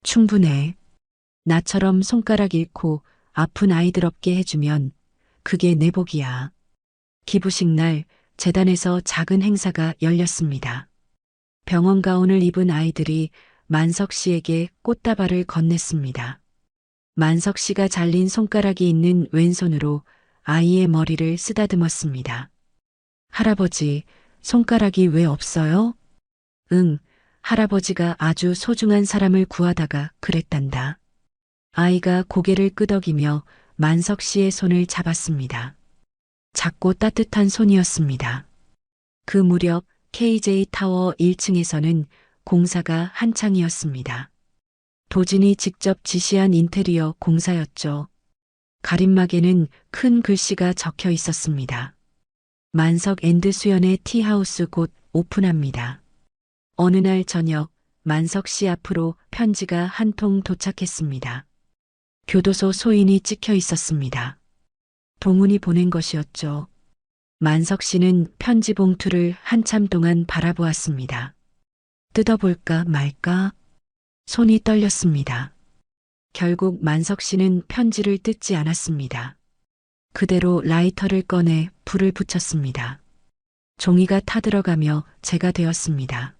충분해. 나처럼 손가락 잃고 아픈 아이들 없게 해주면 그게 내 복이야. 기부식 날 재단에서 작은 행사가 열렸습니다. 병원 가운을 입은 아이들이 만석 씨에게 꽃다발을 건넸습니다. 만석 씨가 잘린 손가락이 있는 왼손으로 아이의 머리를 쓰다듬었습니다. 할아버지, 손가락이 왜 없어요? 응, 할아버지가 아주 소중한 사람을 구하다가 그랬단다. 아이가 고개를 끄덕이며 만석 씨의 손을 잡았습니다. 작고 따뜻한 손이었습니다. 그 무렵 KJ타워 1층에서는 공사가 한창이었습니다. 도진이 직접 지시한 인테리어 공사였죠. 가림막에는 큰 글씨가 적혀 있었습니다. 만석 앤드 수연의 티하우스 곧 오픈합니다. 어느 날 저녁 만석 씨 앞으로 편지가 한 통 도착했습니다. 교도소 소인이 찍혀 있었습니다. 동훈이 보낸 것이었죠. 만석 씨는 편지 봉투를 한참 동안 바라보았습니다. 뜯어볼까 말까? 손이 떨렸습니다. 결국 만석 씨는 편지를 뜯지 않았습니다. 그대로 라이터를 꺼내 불을 붙였습니다. 종이가 타들어가며 재가 되었습니다.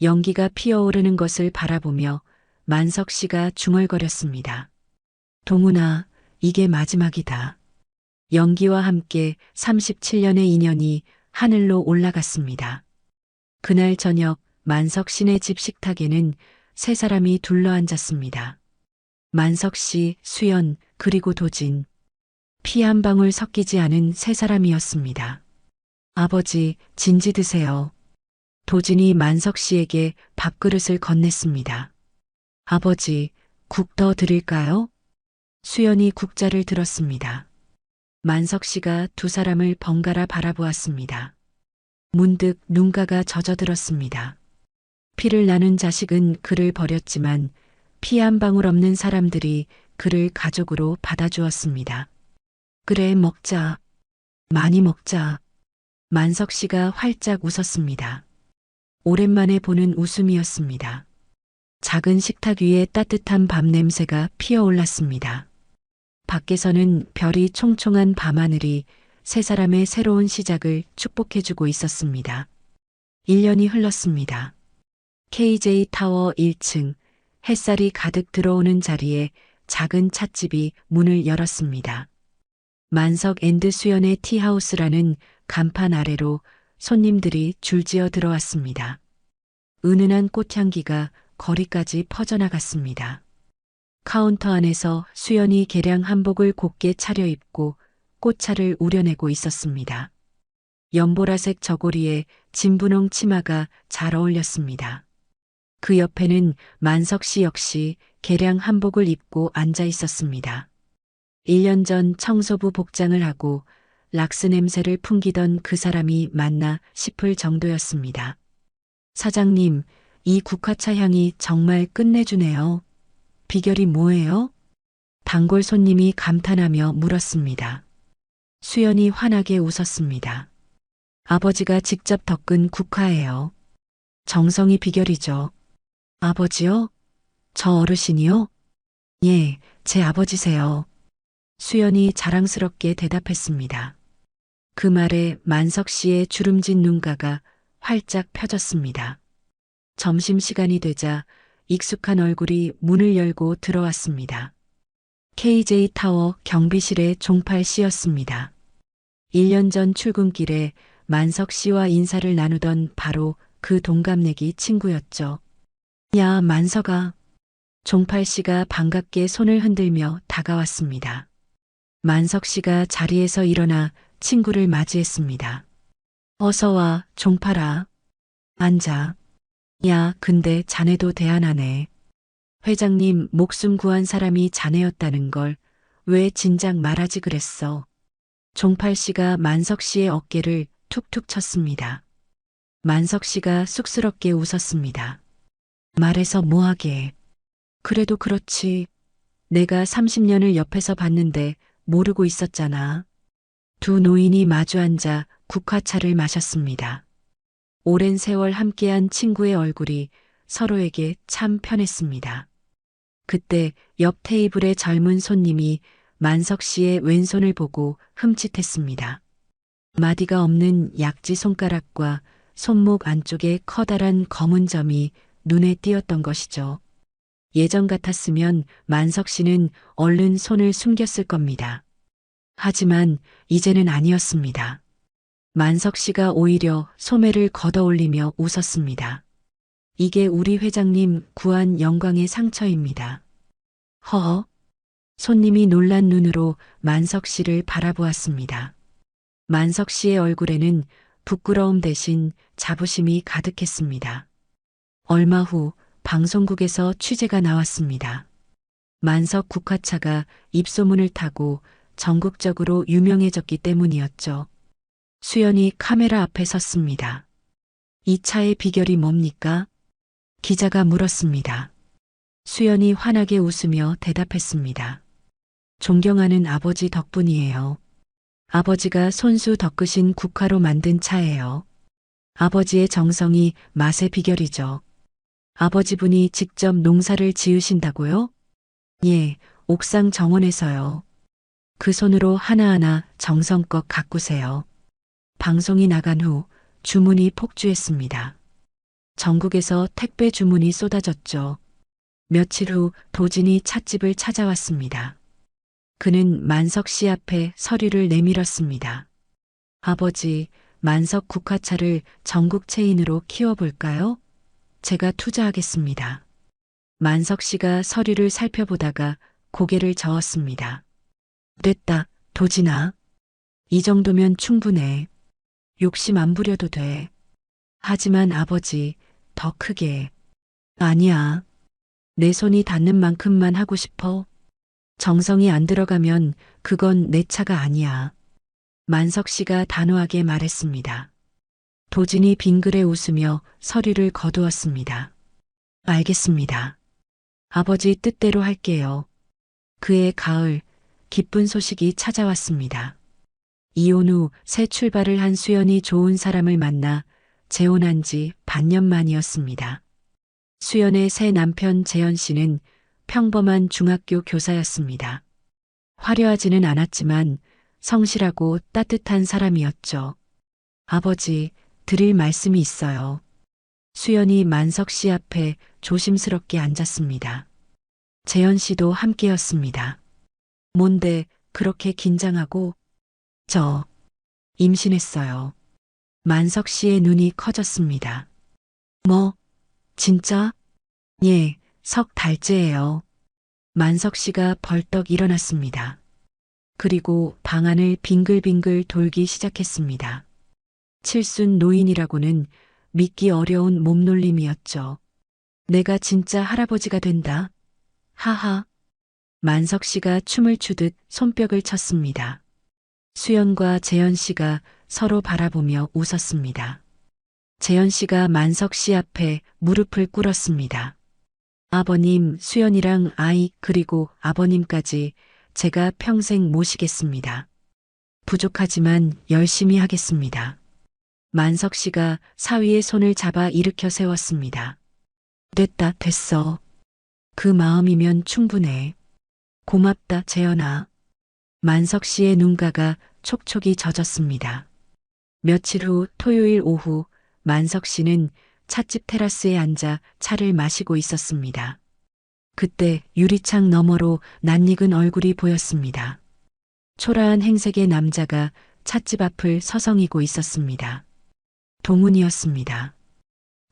연기가 피어오르는 것을 바라보며 만석 씨가 중얼거렸습니다. 동훈아, 이게 마지막이다. 연기와 함께 37년의 인연이 하늘로 올라갔습니다. 그날 저녁 만석 씨네 집 식탁에는 세 사람이 둘러앉았습니다. 만석 씨, 수연, 그리고 도진. 피 한 방울 섞이지 않은 세 사람이었습니다. 아버지, 진지 드세요. 도진이 만석 씨에게 밥그릇을 건넸습니다. 아버지, 국 더 드릴까요? 수연이 국자를 들었습니다. 만석 씨가 두 사람을 번갈아 바라보았습니다. 문득 눈가가 젖어들었습니다. 피를 나눈 자식은 그를 버렸지만 피 한 방울 없는 사람들이 그를 가족으로 받아주었습니다. 그래, 먹자. 많이 먹자. 만석 씨가 활짝 웃었습니다. 오랜만에 보는 웃음이었습니다. 작은 식탁 위에 따뜻한 밥 냄새가 피어올랐습니다. 밖에서는 별이 총총한 밤하늘이 세 사람의 새로운 시작을 축복해주고 있었습니다. 1년이 흘렀습니다. KJ 타워 1층, 햇살이 가득 들어오는 자리에 작은 찻집이 문을 열었습니다. 만석 앤드 수연의 티하우스라는 간판 아래로 손님들이 줄지어 들어왔습니다. 은은한 꽃향기가 거리까지 퍼져나갔습니다. 카운터 안에서 수연이 개량 한복을 곱게 차려입고 꽃차를 우려내고 있었습니다. 연보라색 저고리에 진분홍 치마가 잘 어울렸습니다. 그 옆에는 만석 씨 역시 개량 한복을 입고 앉아 있었습니다. 1년 전 청소부 복장을 하고 락스 냄새를 풍기던 그 사람이 맞나 싶을 정도였습니다. 사장님, 이 국화차 향이 정말 끝내주네요. 비결이 뭐예요? 단골 손님이 감탄하며 물었습니다. 수연이 환하게 웃었습니다. 아버지가 직접 덕은 국화예요. 정성이 비결이죠. 아버지요? 저 어르신이요? 예, 제 아버지세요. 수연이 자랑스럽게 대답했습니다. 그 말에 만석 씨의 주름진 눈가가 활짝 펴졌습니다. 점심시간이 되자 익숙한 얼굴이 문을 열고 들어왔습니다. KJ 타워 경비실의 종팔 씨였습니다. 1년 전 출근길에 만석 씨와 인사를 나누던 바로 그 동갑내기 친구였죠. 야, 만석아. 종팔 씨가 반갑게 손을 흔들며 다가왔습니다. 만석 씨가 자리에서 일어나 친구를 맞이했습니다. 어서 와, 종팔아. 앉아. 야, 근데 자네도 대안하네. 회장님 목숨 구한 사람이 자네였다는 걸 왜 진작 말하지 그랬어. 종팔 씨가 만석 씨의 어깨를 툭툭 쳤습니다. 만석 씨가 쑥스럽게 웃었습니다. 말해서 뭐하게. 그래도 그렇지. 내가 30년을 옆에서 봤는데 모르고 있었잖아. 두 노인이 마주 앉아 국화차를 마셨습니다. 오랜 세월 함께한 친구의 얼굴이 서로에게 참 편했습니다. 그때 옆 테이블의 젊은 손님이 만석 씨의 왼손을 보고 흠칫했습니다. 마디가 없는 약지 손가락과 손목 안쪽에 커다란 검은 점이 눈에 띄었던 것이죠. 예전 같았으면 만석 씨는 얼른 손을 숨겼을 겁니다. 하지만 이제는 아니었습니다. 만석 씨가 오히려 소매를 걷어올리며 웃었습니다. 이게 우리 회장님 구한 영광의 상처입니다. 허허. 손님이 놀란 눈으로 만석 씨를 바라보았습니다. 만석 씨의 얼굴에는 부끄러움 대신 자부심이 가득했습니다. 얼마 후 방송국에서 취재가 나왔습니다. 만석 국화차가 입소문을 타고 전국적으로 유명해졌기 때문이었죠. 수연이 카메라 앞에 섰습니다. 이 차의 비결이 뭡니까? 기자가 물었습니다. 수연이 환하게 웃으며 대답했습니다. 존경하는 아버지 덕분이에요. 아버지가 손수 덕으신 국화로 만든 차예요. 아버지의 정성이 맛의 비결이죠. 아버지분이 직접 농사를 지으신다고요? 예, 옥상 정원에서요. 그 손으로 하나하나 정성껏 가꾸세요. 방송이 나간 후 주문이 폭주했습니다. 전국에서 택배 주문이 쏟아졌죠. 며칠 후 도진이 찻집을 찾아왔습니다. 그는 만석 씨 앞에 서류를 내밀었습니다. 아버지, 만석 국화차를 전국 체인으로 키워볼까요? 제가 투자하겠습니다. 만석 씨가 서류를 살펴보다가 고개를 저었습니다. 됐다, 도진아. 이 정도면 충분해. 욕심 안 부려도 돼. 하지만 아버지, 더 크게. 아니야. 내 손이 닿는 만큼만 하고 싶어. 정성이 안 들어가면 그건 내 차가 아니야. 만석 씨가 단호하게 말했습니다. 도진이 빙그레 웃으며 서류를 거두었습니다. 알겠습니다. 아버지 뜻대로 할게요. 그해 가을, 기쁜 소식이 찾아왔습니다. 이혼 후 새 출발을 한 수연이 좋은 사람을 만나 재혼한 지 반년 만이었습니다. 수연의 새 남편 재현 씨는 평범한 중학교 교사였습니다. 화려하지는 않았지만 성실하고 따뜻한 사람이었죠. 아버지, 드릴 말씀이 있어요. 수연이 만석 씨 앞에 조심스럽게 앉았습니다. 재현 씨도 함께였습니다. 뭔데 그렇게 긴장하고? 저 임신했어요. 만석 씨의 눈이 커졌습니다. 뭐? 진짜? 예, 석 달째예요. 만석 씨가 벌떡 일어났습니다. 그리고 방안을 빙글빙글 돌기 시작했습니다. 칠순 노인이라고는 믿기 어려운 몸놀림이었죠. 내가 진짜 할아버지가 된다. 하하. 만석 씨가 춤을 추듯 손뼉을 쳤습니다. 수연과 재현 씨가 서로 바라보며 웃었습니다. 재현 씨가 만석 씨 앞에 무릎을 꿇었습니다. 아버님, 수연이랑 아이, 그리고 아버님까지 제가 평생 모시겠습니다. 부족하지만 열심히 하겠습니다. 만석 씨가 사위의 손을 잡아 일으켜 세웠습니다. 됐다, 됐어. 그 마음이면 충분해. 고맙다, 재현아. 만석 씨의 눈가가 촉촉이 젖었습니다. 며칠 후 토요일 오후 만석 씨는 찻집 테라스에 앉아 차를 마시고 있었습니다. 그때 유리창 너머로 낯익은 얼굴이 보였습니다. 초라한 행색의 남자가 찻집 앞을 서성이고 있었습니다. 동훈이었습니다.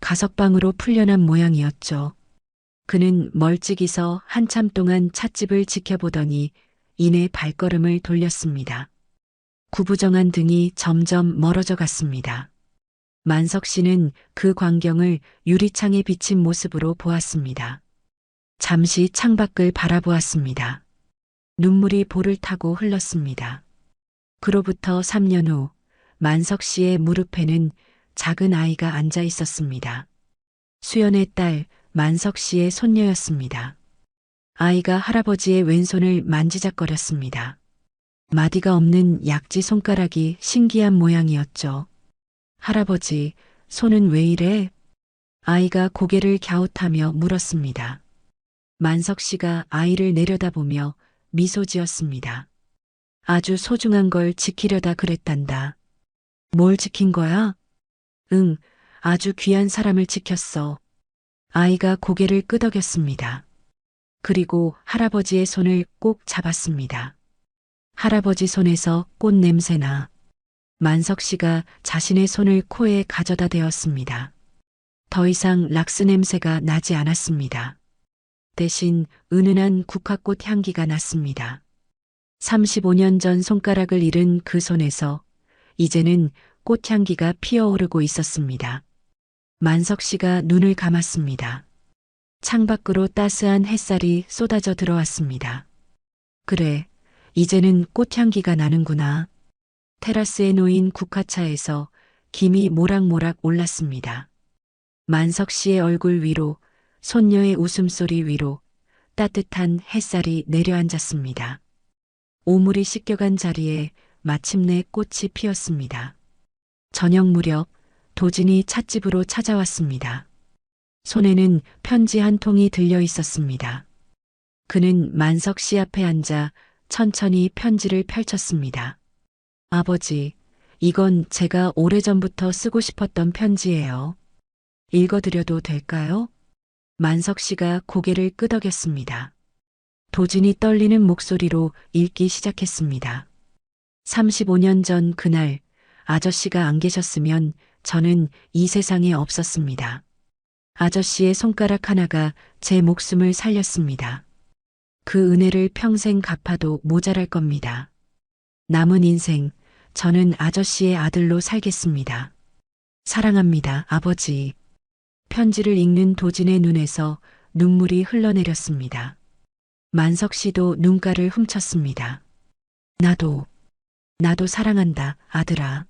가석방으로 풀려난 모양이었죠. 그는 멀찍이서 한참 동안 찻집을 지켜보더니 이내 발걸음을 돌렸습니다. 구부정한 등이 점점 멀어져 갔습니다. 만석 씨는 그 광경을 유리창에 비친 모습으로 보았습니다. 잠시 창밖을 바라보았습니다. 눈물이 볼을 타고 흘렀습니다. 그로부터 3년 후 만석 씨의 무릎에는 작은 아이가 앉아 있었습니다. 수연의 딸 만석 씨의 손녀였습니다. 아이가 할아버지의 왼손을 만지작거렸습니다. 마디가 없는 약지 손가락이 신기한 모양이었죠. 할아버지, 손은 왜 이래? 아이가 고개를 갸웃하며 물었습니다. 만석 씨가 아이를 내려다보며 미소 지었습니다. 아주 소중한 걸 지키려다 그랬단다. 뭘 지킨 거야? 응, 아주 귀한 사람을 지켰어. 아이가 고개를 끄덕였습니다. 그리고 할아버지의 손을 꼭 잡았습니다. 할아버지 손에서 꽃 냄새나. 만석 씨가 자신의 손을 코에 가져다 대었습니다. 더 이상 락스 냄새가 나지 않았습니다. 대신 은은한 국화꽃 향기가 났습니다. 35년 전 손가락을 잃은 그 손에서 이제는 꽃향기가 피어오르고 있었습니다. 만석 씨가 눈을 감았습니다. 창밖으로 따스한 햇살이 쏟아져 들어왔습니다. 그래, 이제는 꽃향기가 나는구나. 테라스에 놓인 국화차에서 김이 모락모락 올랐습니다. 만석 씨의 얼굴 위로, 손녀의 웃음소리 위로 따뜻한 햇살이 내려앉았습니다. 오물이 씻겨간 자리에 마침내 꽃이 피었습니다. 저녁 무렵 도진이 찻집으로 찾아왔습니다. 손에는 편지 한 통이 들려 있었습니다. 그는 만석 씨 앞에 앉아 천천히 편지를 펼쳤습니다. 아버지, 이건 제가 오래전부터 쓰고 싶었던 편지예요. 읽어드려도 될까요? 만석 씨가 고개를 끄덕였습니다. 도진이 떨리는 목소리로 읽기 시작했습니다. 35년 전 그날 아저씨가 안 계셨으면 저는 이 세상에 없었습니다. 아저씨의 손가락 하나가 제 목숨을 살렸습니다. 그 은혜를 평생 갚아도 모자랄 겁니다. 남은 인생 저는 아저씨의 아들로 살겠습니다. 사랑합니다, 아버지. 편지를 읽는 도진의 눈에서 눈물이 흘러내렸습니다. 만석 씨도 눈가를 훔쳤습니다. 나도 사랑한다, 아들아.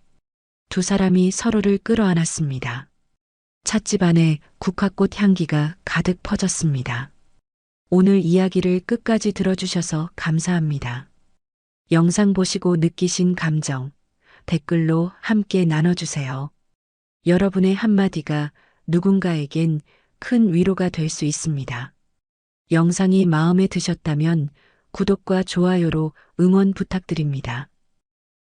두 사람이 서로를 끌어안았습니다. 찻집 안에 국화꽃 향기가 가득 퍼졌습니다. 오늘 이야기를 끝까지 들어주셔서 감사합니다. 영상 보시고 느끼신 감정, 댓글로 함께 나눠주세요. 여러분의 한마디가 누군가에겐 큰 위로가 될 수 있습니다. 영상이 마음에 드셨다면 구독과 좋아요로 응원 부탁드립니다.